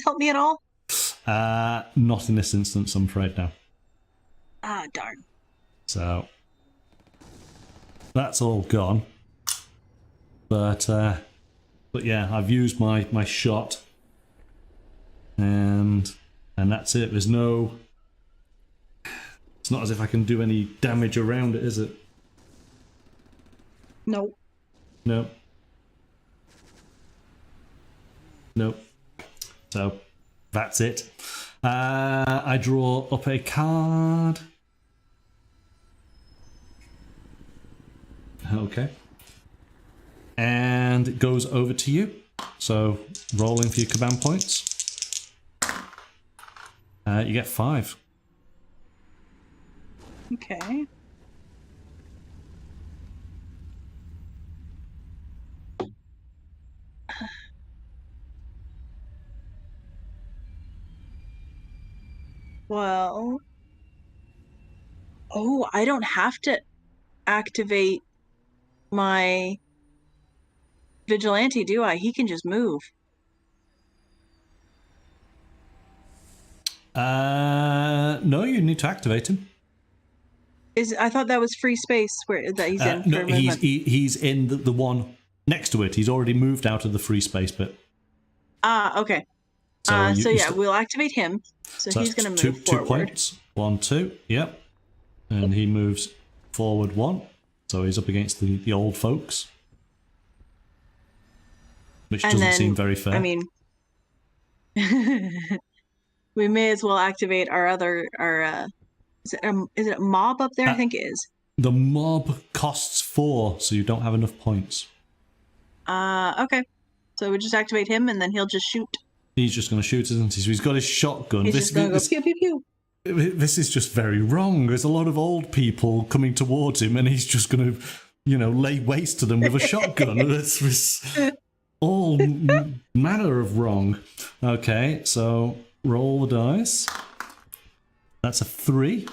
Speaker 2: help me at all?
Speaker 1: Not in this instance, I'm afraid now.
Speaker 2: Ah, darn.
Speaker 1: So that's all gone. But yeah, I've used my shot, and that's it. There's no. It's not as if I can do any damage around it, is it?
Speaker 2: Nope.
Speaker 1: Nope. Nope. So that's it. I draw up a card. Okay. And it goes over to you. So rolling for your command points. You get 5.
Speaker 2: Okay. Well, oh, I don't have to activate my vigilante, do I? He can just move.
Speaker 1: No, you need to activate him.
Speaker 2: I thought that was free space that he's in.
Speaker 1: No, he's in the one next to it. He's already moved out of the free space bit.
Speaker 2: Ah, okay. So yeah, we'll activate him. So he's going to move forward. 2 points.
Speaker 1: 1, 2. Yep. And he moves forward 1. So he's up against the old folks. Which doesn't seem very fair.
Speaker 2: I mean, we may as well activate is it a mob up there? I think it is.
Speaker 1: The mob costs 4, so you don't have enough points.
Speaker 2: Okay. So we just activate him, and then he'll just shoot.
Speaker 1: He's just going to shoot, isn't he? So he's got his shotgun.
Speaker 2: He's just going to go pew, pew, pew.
Speaker 1: this is just very wrong. There's a lot of old people coming towards him, and he's just going to, lay waste to them with a shotgun. It's all manner of wrong. Okay, so roll the dice. That's a 3.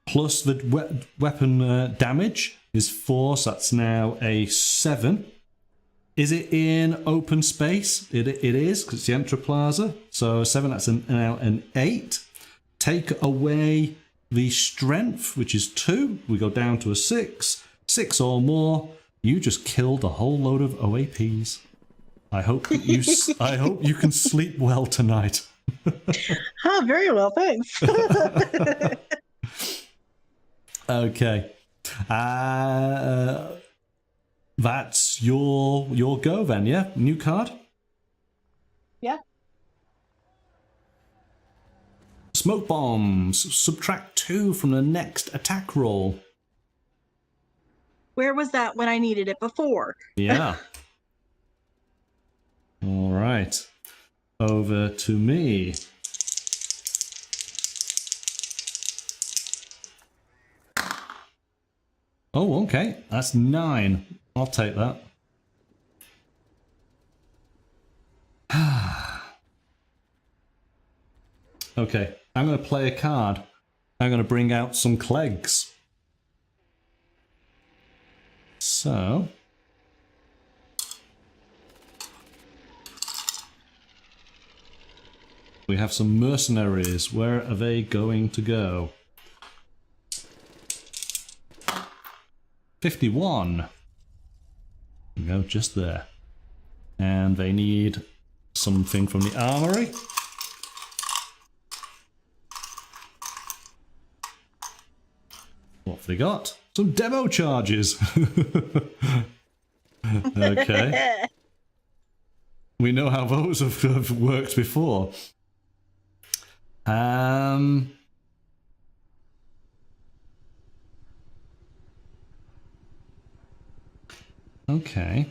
Speaker 1: Plus the weapon damage is 4, so that's now a 7. Is it in open space? It is, because it's the Entrance Plaza. So 7, that's now an 8. Take away the strength, which is 2. We go down to a 6. 6 or more. You just killed a whole load of OAPs. I hope that I hope you can sleep well tonight.
Speaker 2: Oh, very well, thanks.
Speaker 1: Okay. That's your go then, yeah? New card?
Speaker 2: Yeah.
Speaker 1: Smoke bombs. Subtract 2 from the next attack roll.
Speaker 2: Where was that when I needed it before?
Speaker 1: Yeah. All right. Over to me. Oh, okay. That's 9. I'll take that. Okay. I'm going to play a card. I'm going to bring out some Clegs. So... we have some mercenaries. Where are they going to go? 51. Go just there. And they need something from the armoury. What have they got? Some demo charges. Okay. We know how those have worked before. Okay.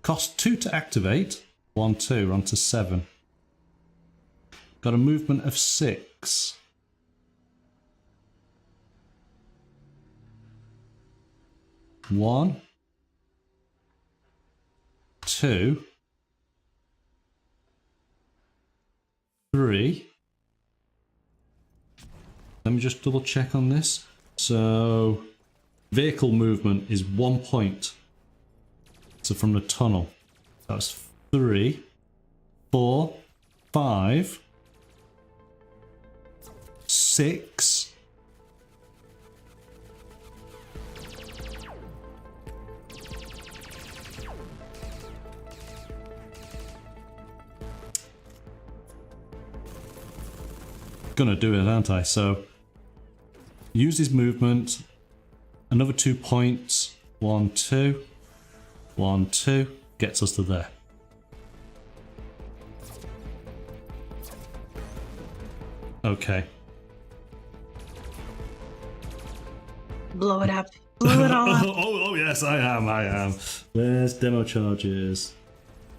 Speaker 1: Cost 2 to activate. 1, 2, we're on to 7. Got a movement of 6. One, 2, 3. Let me just double check on this. So, vehicle movement is 1 point. So from the tunnel, that's 3, 4, 5, 6. Gonna do it, aren't I? So use his movement, another 2 points, 1, 2, 1, 2, gets us to there. Okay.
Speaker 2: Blow it up. Blow it all up.
Speaker 1: Oh yes, I am. Where's demo charges?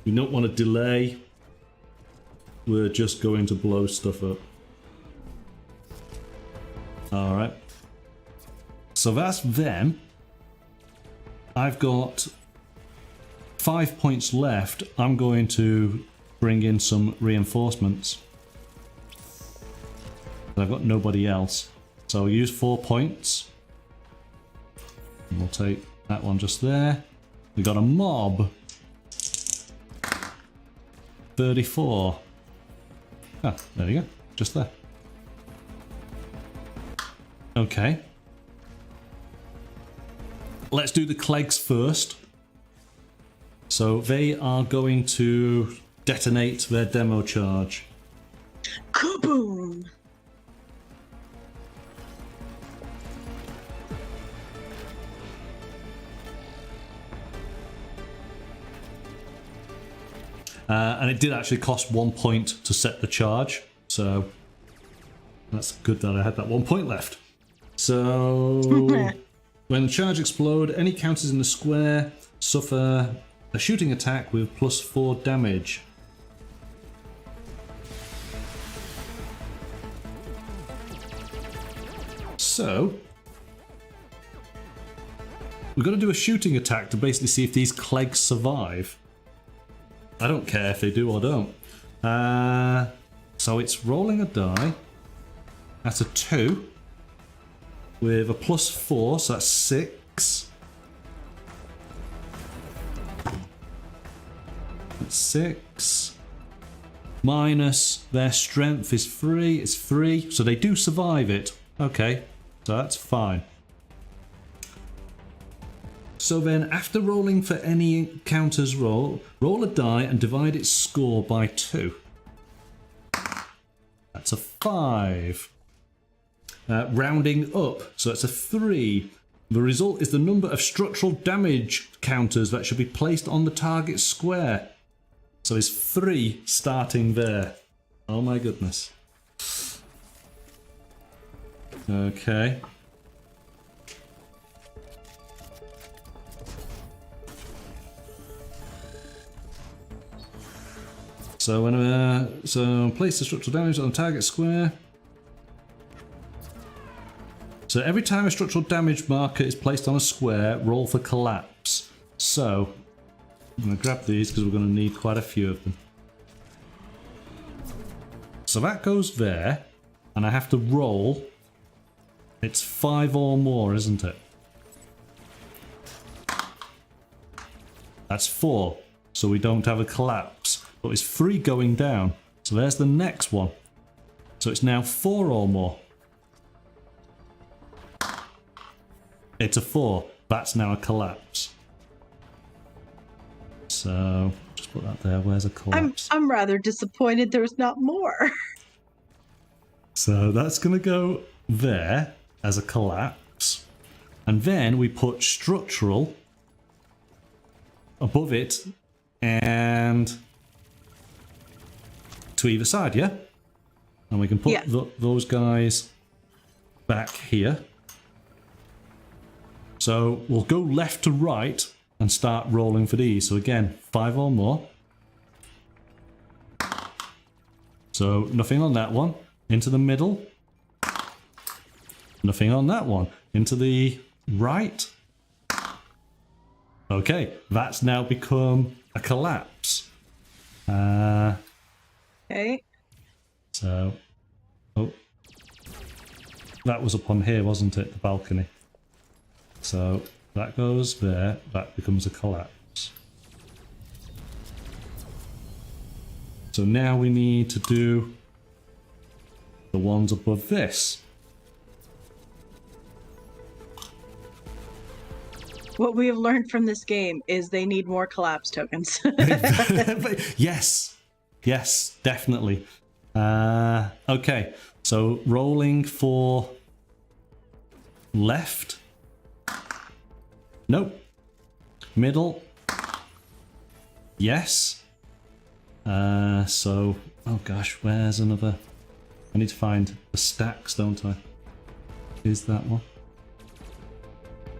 Speaker 1: We don't want to delay. We're just going to blow stuff up. Alright. So that's them. I've got 5 points left. I'm going to bring in some reinforcements. I've got nobody else. So I'll use 4 points. And we'll take that one just there. We got a mob. 34. Ah, there you go. Just there. Okay. Let's do the Clegs first. So they are going to detonate their demo charge.
Speaker 2: Kaboom!
Speaker 1: And it did actually cost 1 point to set the charge. So that's good that I had that 1 point left. So when the charge explode, any counters in the square suffer a shooting attack with +4 damage. So we've got to do a shooting attack to basically see if these Clegs survive. I don't care if they do or don't. So it's rolling a die. That's a 2. With a +4, so that's 6. That's 6. Minus their strength is 3. It's 3. So they do survive it. Okay. So that's fine. So then, after rolling for any encounters roll a die and divide its score by 2. That's a 5. Rounding up, so it's a 3. The result is the number of structural damage counters that should be placed on the target square. So there's 3 starting there. Oh my goodness. Okay. So when place the structural damage on the target square. So every time a structural damage marker is placed on a square, roll for collapse. So I'm going to grab these because we're going to need quite a few of them. So that goes there, and I have to roll. It's 5 or more, isn't it? That's 4, so we don't have a collapse. But it's 3 going down, so there's the next one. So it's now 4 or more. It's a 4. That's now a collapse. So just put that there. Where's a collapse?
Speaker 2: I'm rather disappointed there's not more.
Speaker 1: So that's going to go there as a collapse. And then we put structural above it and to either side, yeah? And we can put those guys back here. So we'll go left to right and start rolling for these. So again, 5 or more. So nothing on that one. Into the middle. Nothing on that one. Into the right. Okay, that's now become a collapse.
Speaker 2: Okay.
Speaker 1: So, oh, that was up on here, wasn't it? The balcony. So that goes there, that becomes a collapse. So now we need to do the ones above this.
Speaker 2: What we have learned from this game is they need more collapse tokens.
Speaker 1: Yes, yes, definitely. Okay, so rolling for left. Nope. Middle. Yes. So, oh gosh, where's another? I need to find the stacks, don't I? Is that one?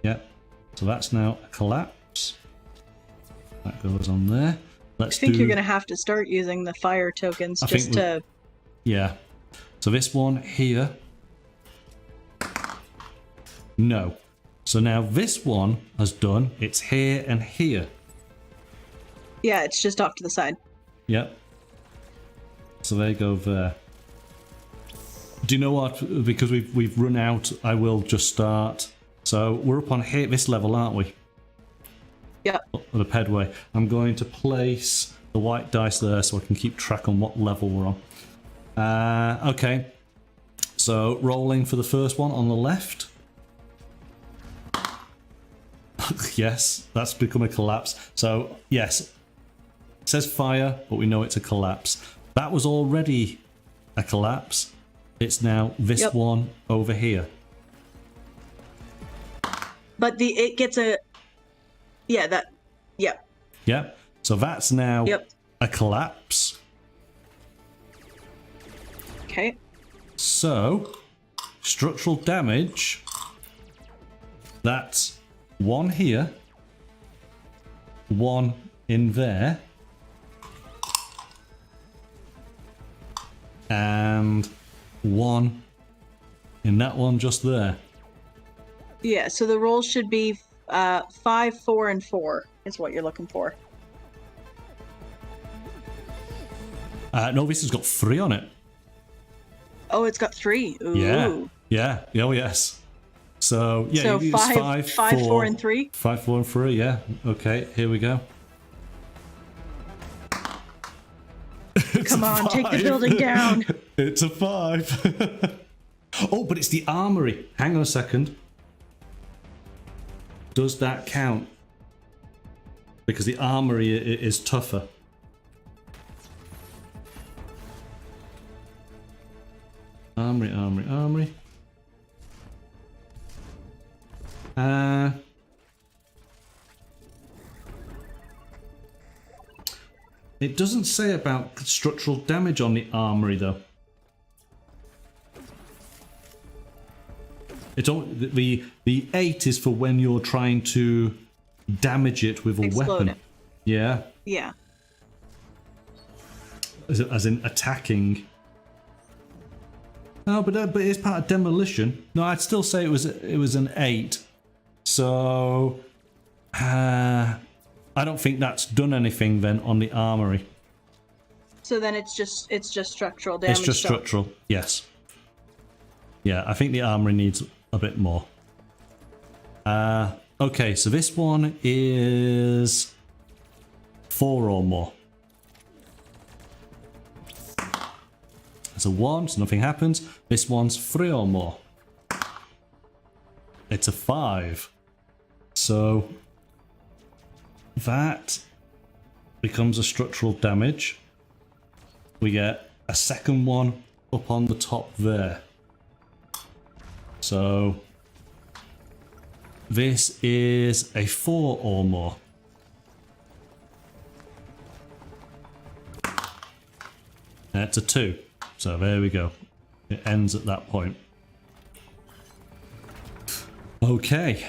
Speaker 1: Yep. So that's now a collapse. That goes on there. Let's
Speaker 2: I think you're going to have to start using the fire tokens just to...
Speaker 1: Yeah. So this one here. No. So now this one has done. It's here and here.
Speaker 2: Yeah, it's just off to the side.
Speaker 1: Yep. So they go there. Do you know what? Because we've run out, I will just start. So we're up on here, this level, aren't we?
Speaker 2: Yep.
Speaker 1: The pedway. I'm going to place the white dice there so I can keep track on what level we're on. Okay. So rolling for the first one on the left. Yes, that's become a collapse. So yes, it says fire, but we know it's a collapse. That was already a collapse. It's now this one over here.
Speaker 2: But it gets a... Yeah, that... Yep.
Speaker 1: Yep. So that's now a collapse.
Speaker 2: Okay.
Speaker 1: So, structural damage. That's 1 here. 1 in there. And 1 in that one just there.
Speaker 2: Yeah, so the rolls should be 5, 4, and 4 is what you're looking for.
Speaker 1: No, this has got 3 on it.
Speaker 2: Oh, it's got 3. Ooh.
Speaker 1: Yeah. Oh, yes. So, yeah,
Speaker 2: so
Speaker 1: you use 5,
Speaker 2: 4, and 3?
Speaker 1: 5, 4, and 3, yeah. Okay, here we go.
Speaker 2: Come on, take the building down.
Speaker 1: It's a 5. Oh, but it's the armoury. Hang on a second. Does that count? Because the armoury is tougher. Armoury. It doesn't say about structural damage on the armoury though. It don't, the 8 is for when you're trying to damage it with a weapon.
Speaker 2: It.
Speaker 1: Yeah.
Speaker 2: Yeah.
Speaker 1: As in attacking. No, but it's part of demolition. No, I'd still say it was an 8. So I don't think that's done anything then on the armoury.
Speaker 2: So then it's just structural damage.
Speaker 1: It's just structural. Yes. Yeah, I think the armoury needs a bit more. Okay, so this one is 4 or more. It's a 1, so nothing happens. This one's 3 or more. It's a 5. So that becomes a structural damage. We get a second one up on the top there. So this is a 4 or more. That's a 2. So there we go. It ends at that point. Okay.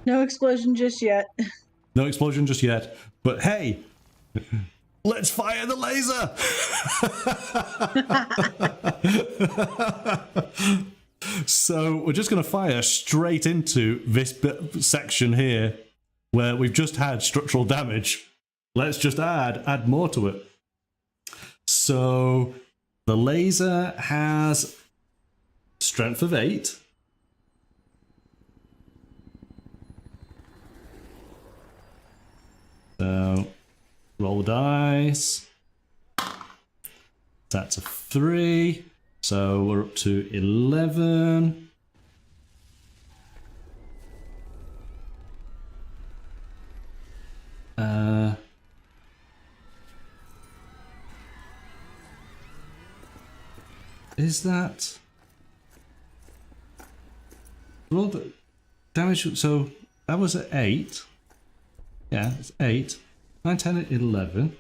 Speaker 2: No explosion just yet.
Speaker 1: No explosion just yet. But hey, let's fire the laser! So we're just going to fire straight into this section here where we've just had structural damage. Let's just add more to it. So the laser has strength of 8. So roll the dice. That's a 3. So we're up to 11. Is that roll the damage? So that was at 8. Yeah, it's 8. 9, 10, 11.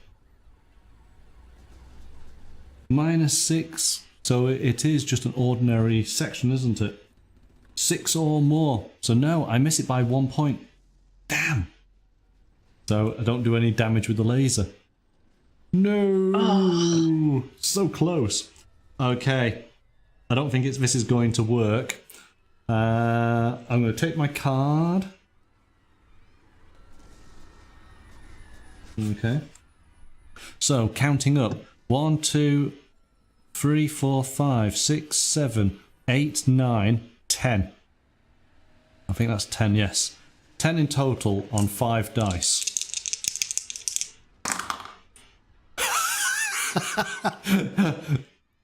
Speaker 1: Minus 6. So it is just an ordinary section, isn't it? 6 or more. So no, I miss it by 1 point. Damn. So I don't do any damage with the laser. No. Oh. So close. Okay. I don't think this is going to work. I'm going to take my card. Okay. So counting up. 1, 2, 3, 4, 5, 6, 7, 8, 9, 10. I think that's 10, yes. 10 in total on 5 dice.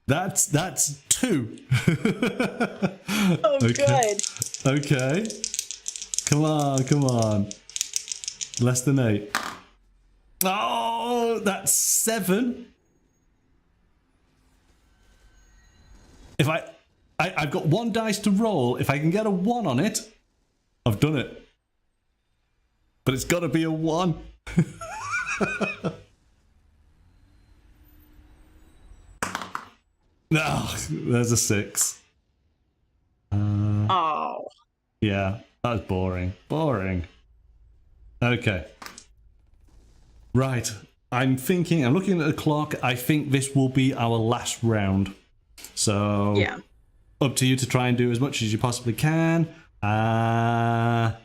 Speaker 1: That's 2.
Speaker 2: Oh,
Speaker 1: okay.
Speaker 2: Good.
Speaker 1: Okay. Come on. Less than 8. Oh, that's 7. If I've got 1 dice to roll. If I can get a 1 on it, I've done it. But it's got to be a 1. No, there's a 6.
Speaker 2: Oh.
Speaker 1: Yeah, that was boring. Boring. Okay. Right. I'm looking at the clock, I think this will be our last round. So,
Speaker 2: Yeah.
Speaker 1: up to you to try and do as much as you possibly can. That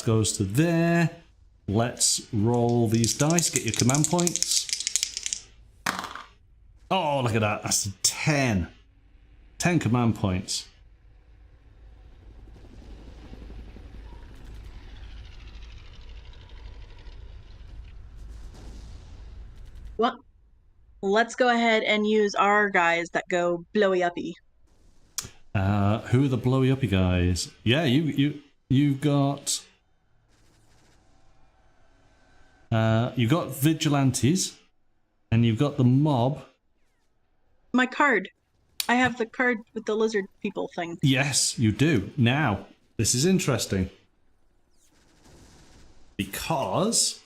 Speaker 1: goes to there. Let's roll these dice, get your command points. Oh, look at that, that's 10. 10 command points.
Speaker 2: Well, let's go ahead and use our guys that go blowy uppy.
Speaker 1: Who are the blowy uppy guys? Yeah, you've got Vigilantes, and you've got the mob.
Speaker 2: My card. I have the card with the lizard people thing.
Speaker 1: Yes, you do. Now, this is interesting. Because...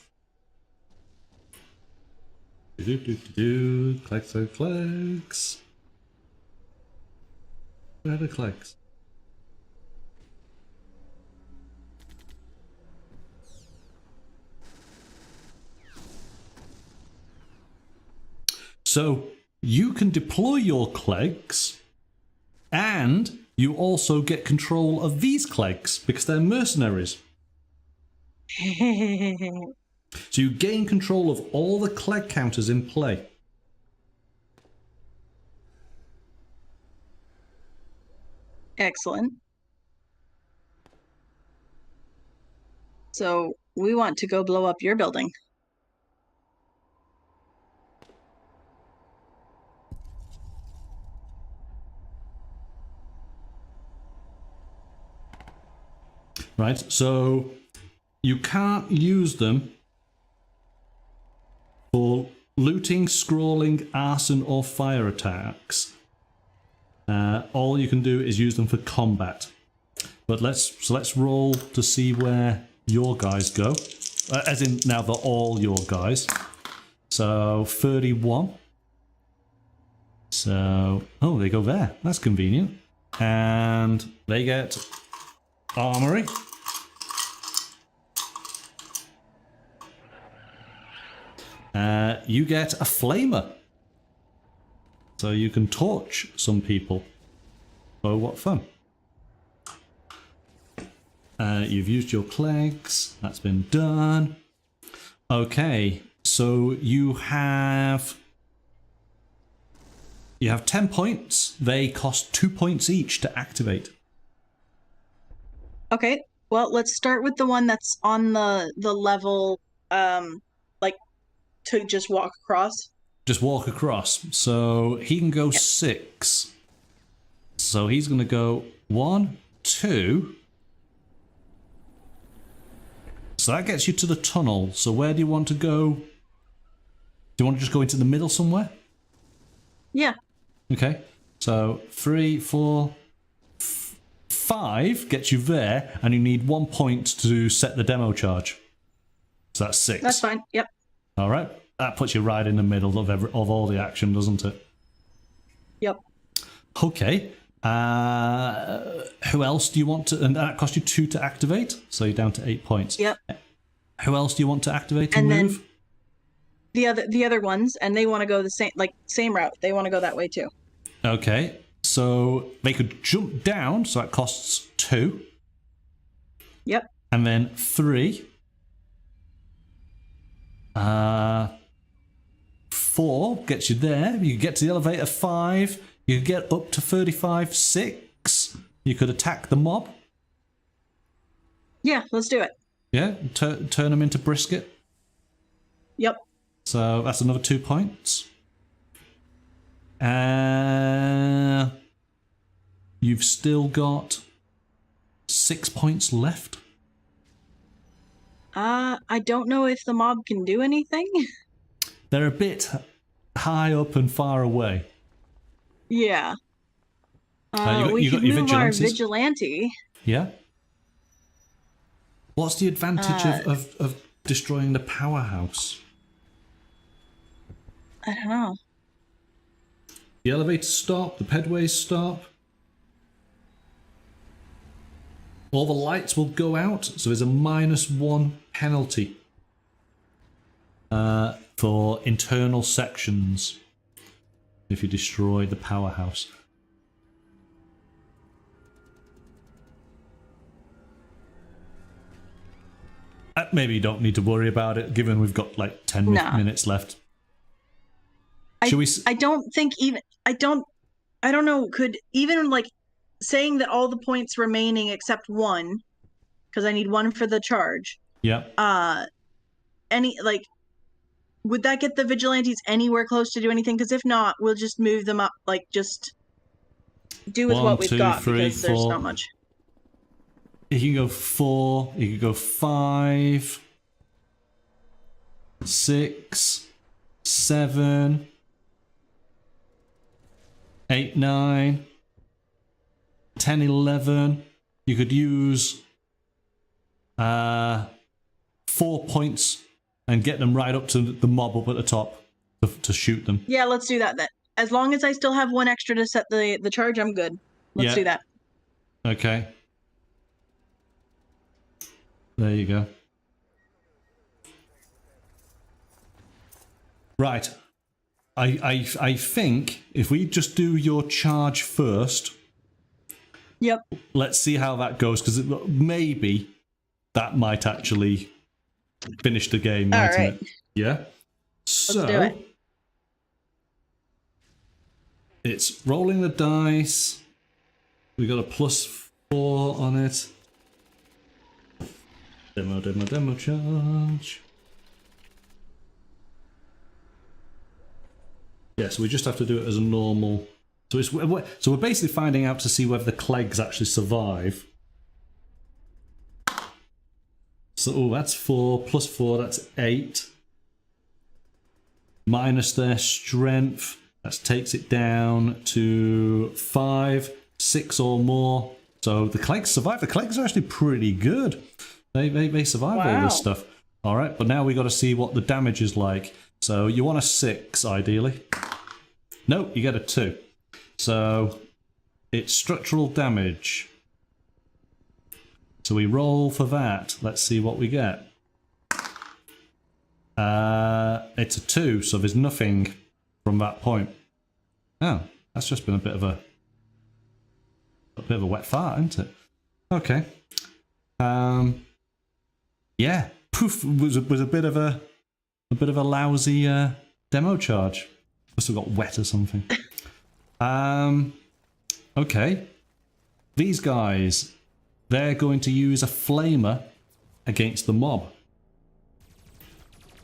Speaker 1: Clicks. Where are the clicks? So you can deploy your clegs, and you also get control of these clegs because they're mercenaries. So you gain control of all the cleg counters in play.
Speaker 2: Excellent. So we want to go blow up your building.
Speaker 1: Right, so you can't use them for looting, scrolling, arson, or fire attacks. All you can do is use them for combat. But let's roll to see where your guys go. As in, now they're all your guys. So 31. So, oh, they go there. That's convenient. And they get armoury. You get a flamer. So you can torch some people. Oh, what fun. You've used your clegs. That's been done. Okay, so you have 10 points. They cost 2 points each to activate.
Speaker 2: Okay, well, let's start with the one that's on the level, like, to just walk across.
Speaker 1: Just walk across. So he can go 6. So he's going to go 1, 2. So that gets you to the tunnel. So where do you want to go? Do you want to just go into the middle somewhere?
Speaker 2: Yeah.
Speaker 1: Okay. So 3, 4, 5 gets you there, and you need 1 point to set the demo charge. So that's 6.
Speaker 2: That's fine. Yep.
Speaker 1: All right. That puts you right in the middle of all the action, doesn't it?
Speaker 2: Yep.
Speaker 1: Okay. Who else do you want to? And that cost you 2 to activate, so you're down to 8 points.
Speaker 2: Yep.
Speaker 1: Who else do you want to activate and move?
Speaker 2: Then the other ones, and they want to go the same route. They want to go that way too.
Speaker 1: Okay. So they could jump down, so that costs 2.
Speaker 2: Yep.
Speaker 1: And then 3. 4 gets you there. You could get to the elevator. 5. You could get up to 35. 6. You could attack the mob.
Speaker 2: Yeah, let's do it.
Speaker 1: Yeah, turn them into brisket.
Speaker 2: Yep.
Speaker 1: So that's another 2 points. You've still got 6 points left.
Speaker 2: I don't know if the mob can do anything.
Speaker 1: They're a bit high up and far away.
Speaker 2: Yeah.
Speaker 1: You got
Speaker 2: could
Speaker 1: your
Speaker 2: move our
Speaker 1: vigilantes.
Speaker 2: vigilante.
Speaker 1: Yeah. What's the advantage of destroying the powerhouse?
Speaker 2: I don't know.
Speaker 1: The elevators stop, the pedways stop. All the lights will go out, so there's a -1 penalty. for internal sections if you destroy the powerhouse. Maybe you don't need to worry about it, given we've got like 10 minutes left. Should we?
Speaker 2: I don't think even I don't know. Could even like saying that all the points remaining except one, because I need one for the charge.
Speaker 1: Yeah.
Speaker 2: Any like, would that get the vigilantes anywhere close to do anything? Because if not, we'll just move them up. Like just do with what we've got because there's not much.
Speaker 1: You can go 4. You can go 5, 6, 7, 8, 9, 10, 11. You could use 4 points and get them right up to the mob up at the top to shoot them.
Speaker 2: Yeah, let's do that then. As long as I still have 1 extra to set the charge, I'm good. Let's do that.
Speaker 1: Okay. There you go. Right. I think if we just do your charge first.
Speaker 2: Yep.
Speaker 1: Let's see how that goes, because maybe that might actually finish the game, mightn't it? Yeah. So
Speaker 2: let's do it.
Speaker 1: It's rolling the dice. We got a +4 on it. Demo charge. Yeah, so we just have to do it as a normal. So we're basically finding out to see whether the Clegs actually survive. So that's 4 +4. That's 8. Minus their strength. That takes it down to 5, 6 or more. So the Clegs survive. The Clegs are actually pretty good. They survive all this stuff. All right, but now we got to see what the damage is like. So you want a 6, ideally. No, you get a 2. So it's structural damage. So we roll for that. Let's see what we get. It's a 2, so there's nothing from that point. Oh, that's just been a bit of a wet fart, isn't it? Okay. Yeah, poof was a bit of a lousy demo charge. Must have got wet or something. Okay. These guys, they're going to use a flamer against the mob.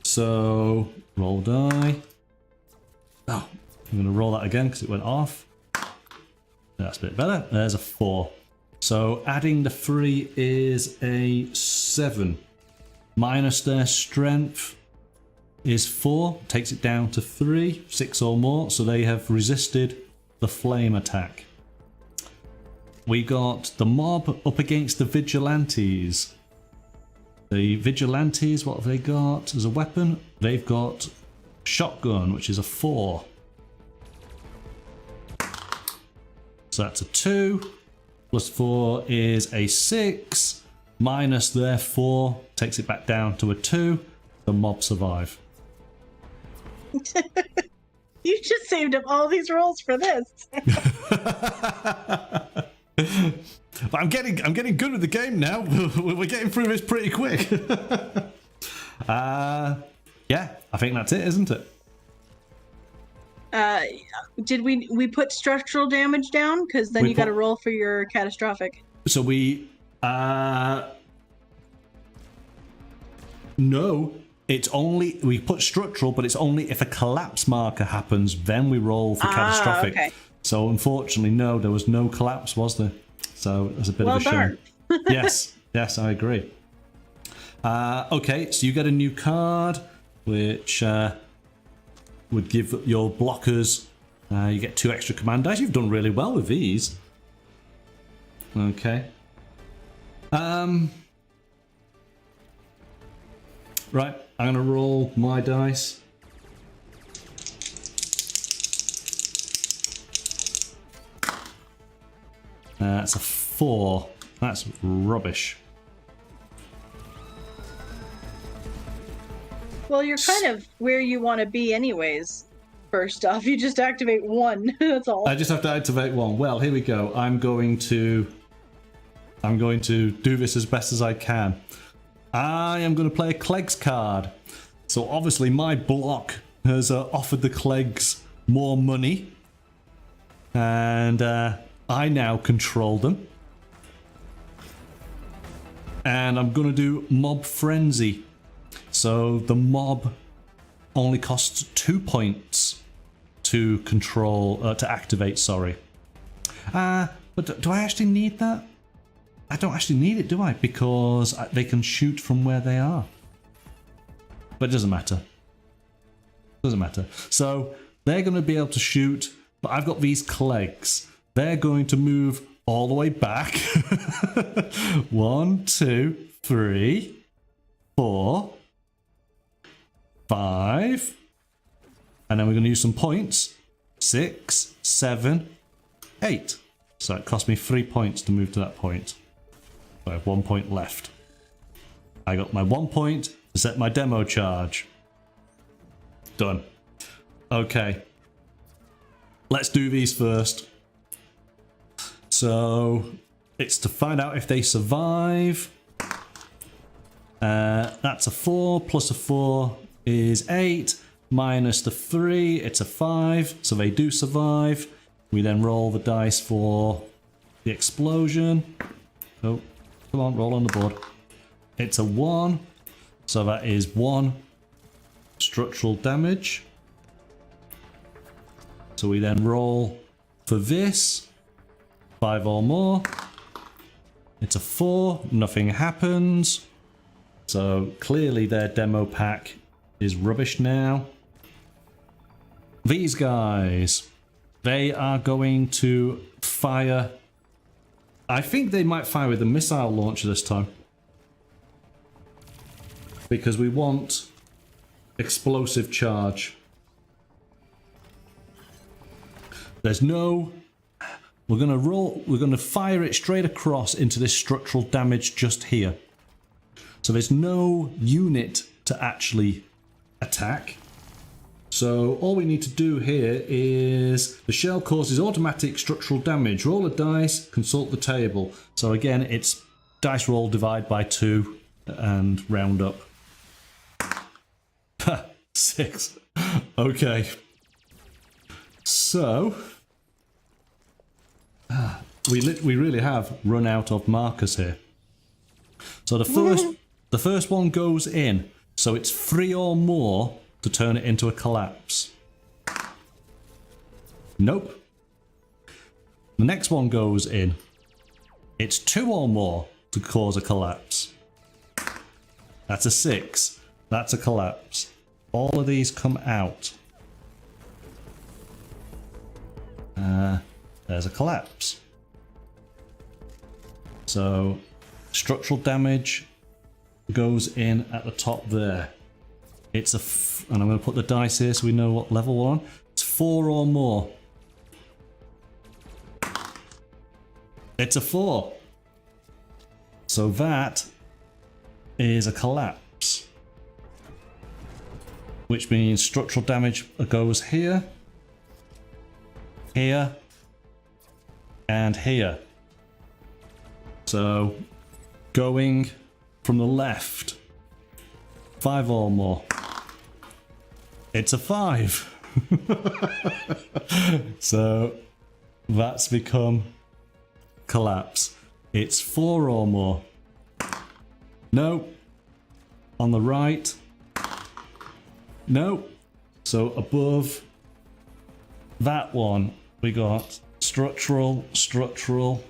Speaker 1: So roll die. Oh, I'm going to roll that again because it went off. That's a bit better. There's a 4. So adding the 3 is a 7. Minus their strength is 4. Takes it down to 3. 6 or more. So they have resisted the flame attack. We got the mob up against the Vigilantes. The Vigilantes, what have they got as a weapon? They've got shotgun, which is a 4. So that's a 2. +4 is a 6. Minus their 4 takes it back down to a 2. The mob survive.
Speaker 2: You just saved up all these rolls for this.
Speaker 1: But I'm getting good with the game now. We're getting through this pretty quick. Yeah, I think that's it, isn't it?
Speaker 2: Did we put structural damage down? Because then you got to roll for your catastrophic.
Speaker 1: So we no, it's only we put structural, but it's only if a collapse marker happens, then we roll for catastrophic.
Speaker 2: Okay.
Speaker 1: So unfortunately, no, there was no collapse, was there? So that's a bit of a shame. Yes, I agree. Okay, so you get a new card, which would give your blockers. You get 2 extra command dice. You've done really well with these. Okay. Right, I'm gonna roll my dice. That's a 4. That's rubbish.
Speaker 2: Well, you're kind of where you want to be anyways. First off, you just activate one. That's all.
Speaker 1: I just have to activate one. Well, here we go. I'm going to do this as best as I can. I am going to play a Clegs card. So obviously my block has offered the Clegs more money. And I now control them. And I'm going to do Mob Frenzy. So the mob only costs 2 points to control, to activate, sorry. But do I actually need that? I don't actually need it, do I? Because they can shoot from where they are. But it doesn't matter. Doesn't matter. So they're going to be able to shoot, but I've got these Clegs. They're going to move all the way back. 1, 2, 3, 4, 5. And then we're going to use some points. 6, 7, 8. So it cost me 3 points to move to that point. So I have 1 point left. I got my 1 point to set my demo charge. Done. Okay. Let's do these first. So it's to find out if they survive. That's a 4 plus a 4 is 8 minus the 3, it's a 5, so they do survive. We then roll the dice for the explosion. Oh, come on, roll on the board. It's a 1, so that is 1 structural damage. So we then roll for this, 5 or more. It's a 4, nothing happens. So clearly their demo pack is rubbish now. These guys, they are going to fire. I think they might fire with the missile launcher this time. Because we want explosive charge. There's no... We're going to fire it straight across into this structural damage just here. So there's no unit to actually attack. So all we need to do here is the shell causes automatic structural damage. Roll a dice, consult the table. So again, it's dice roll, divide by 2 and round up. 6. Okay. So we really have run out of markers here. So the first one goes in. So it's 3 or more to turn it into a collapse. Nope. The next one goes in. It's 2 or more to cause a collapse. That's a 6. That's a collapse. All of these come out. There's a collapse. So structural damage goes in at the top there. It's and I'm going to put the dice here so we know what level we're on. It's 4 or more. It's a 4. So that is a collapse. Which means structural damage goes here, here, and here. So going from the left, 5 or more. It's a 5. So that's become collapse. It's 4 or more. No. On the right. No. So above that one, we got structural, structural,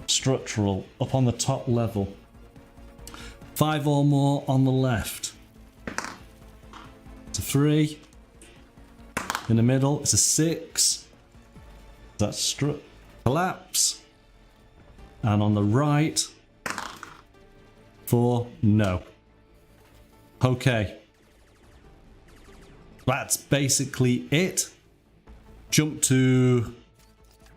Speaker 1: structural up on the top level. 5 or more on the left. It's a 3. In the middle, it's a 6. That's collapse. And on the right, 4, no. Okay. That's basically it. Jump to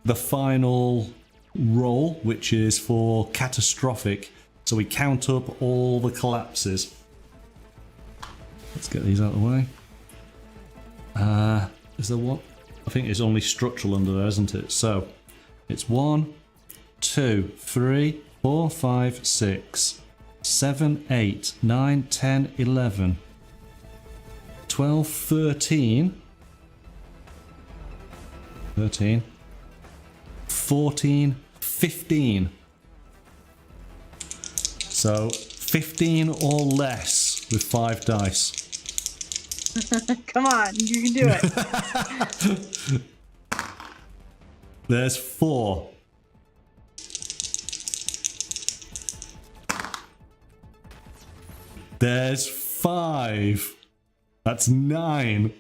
Speaker 1: the final roll, which is for catastrophic. So we count up all the collapses. Let's get these out of the way. Is there one? I think it's only structural under there, isn't it? So it's 1, 2, 3, 4, 5, 6, 7, 8, 9, 10, 11, 12, 13, 14, 15. So 15 or less with 5 dice.
Speaker 2: Come on, you can do it.
Speaker 1: There's 4. There's 5. That's 9.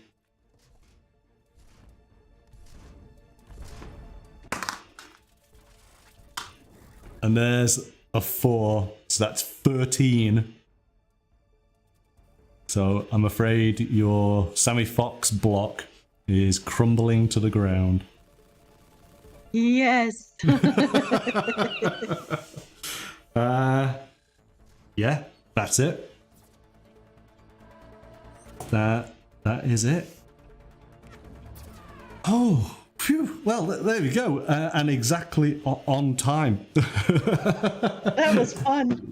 Speaker 1: And there's a 4. So that's 13. So I'm afraid your Sammy Foxx block is crumbling to the ground.
Speaker 2: Yes.
Speaker 1: Yeah, that's it. That is it. Oh, phew. Well, there we go. And exactly on time.
Speaker 2: That was fun.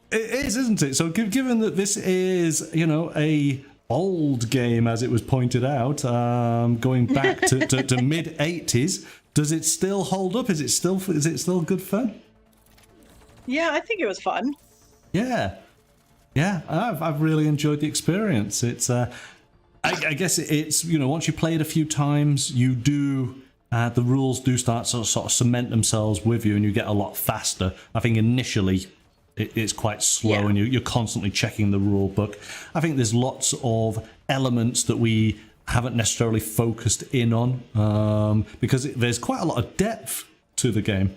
Speaker 1: It is, isn't it? So given that this is, you know, a old game, as it was pointed out, going back to mid 80s, does it still hold up? Is it still good fun?
Speaker 2: Yeah, I think it was fun.
Speaker 1: Yeah, I've really enjoyed the experience. It's I guess it's, you know, once you play it a few times, you do. The rules do start to sort of cement themselves with you, and you get a lot faster. I think initially it's quite slow, and you're constantly checking the rule book. I think there's lots of elements that we haven't necessarily focused in on, because there's quite a lot of depth to the game.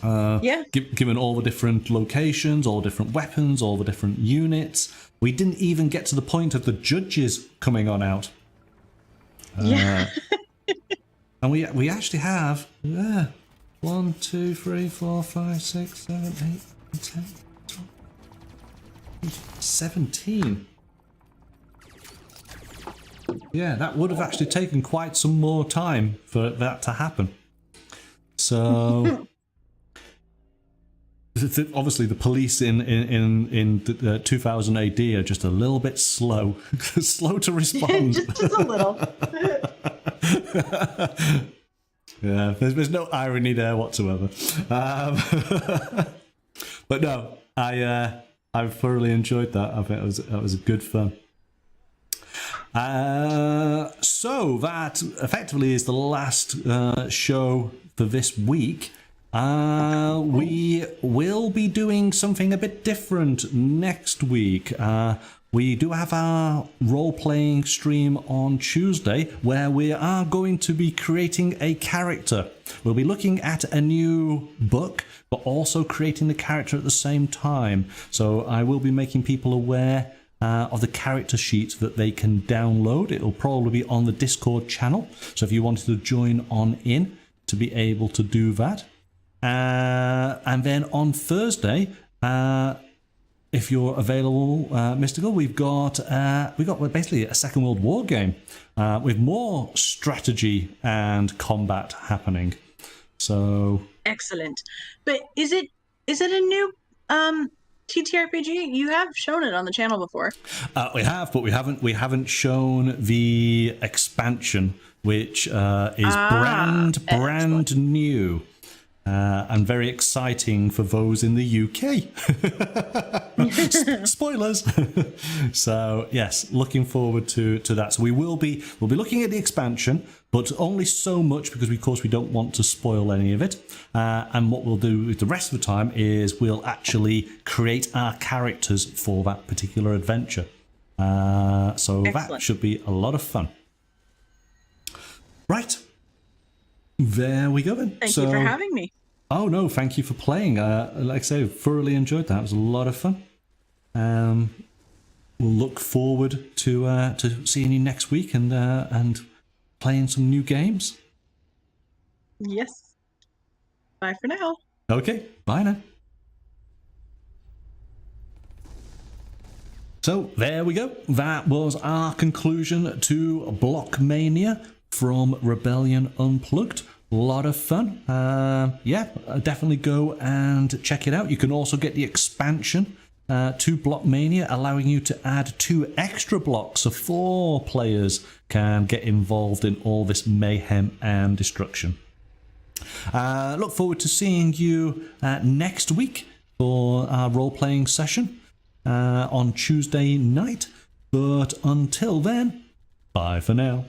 Speaker 1: Given all the different locations, all the different weapons, all the different units. We didn't even get to the point of the judges coming on out. And we actually have 1, 2, 3, 4, 5, 6, 7, 8, 10, 12, 17. Yeah, that would have actually taken quite some more time for that to happen. So obviously the police in 2000 AD are just a little bit slow, slow to respond.
Speaker 2: just a little.
Speaker 1: Yeah, there's no irony there whatsoever. But no, I thoroughly enjoyed that. I think that was good fun. So that effectively is the last show for this week. We will be doing something a bit different next week. We do have our role-playing stream on Tuesday, where we are going to be creating a character. We'll be looking at a new book, but also creating the character at the same time. So I will be making people aware of the character sheet that they can download. It will probably be on the Discord channel. So if you wanted to join on in to be able to do that. And then on Thursday, if you're available, Mystical, we've got basically a Second World War game with more strategy and combat happening. So
Speaker 2: excellent. But is it a new TTRPG? You have shown it on the channel before.
Speaker 1: We have, but we haven't shown the expansion, which is brand new. And very exciting for those in the UK. Spoilers. So yes, looking forward to that. So we'll be looking at the expansion, but only so much because of course we don't want to spoil any of it. And what we'll do with the rest of the time is we'll actually create our characters for that particular adventure. So excellent. That should be a lot of fun. Right. There we go then.
Speaker 2: Thank you for having me.
Speaker 1: Oh no, thank you for playing. Like I say, thoroughly enjoyed that. It was a lot of fun. We'll look forward to seeing you next week and playing some new games.
Speaker 2: Yes. Bye for now.
Speaker 1: Okay, bye now. So there we go. That was our conclusion to Block Mania from Rebellion Unplugged. A lot of fun. Yeah, definitely go and check it out. You can also get the expansion to Block Mania, allowing you to add 2 extra blocks, so 4 players can get involved in all this mayhem and destruction. Look forward to seeing you next week for our role-playing session on Tuesday night. But until then, bye for now.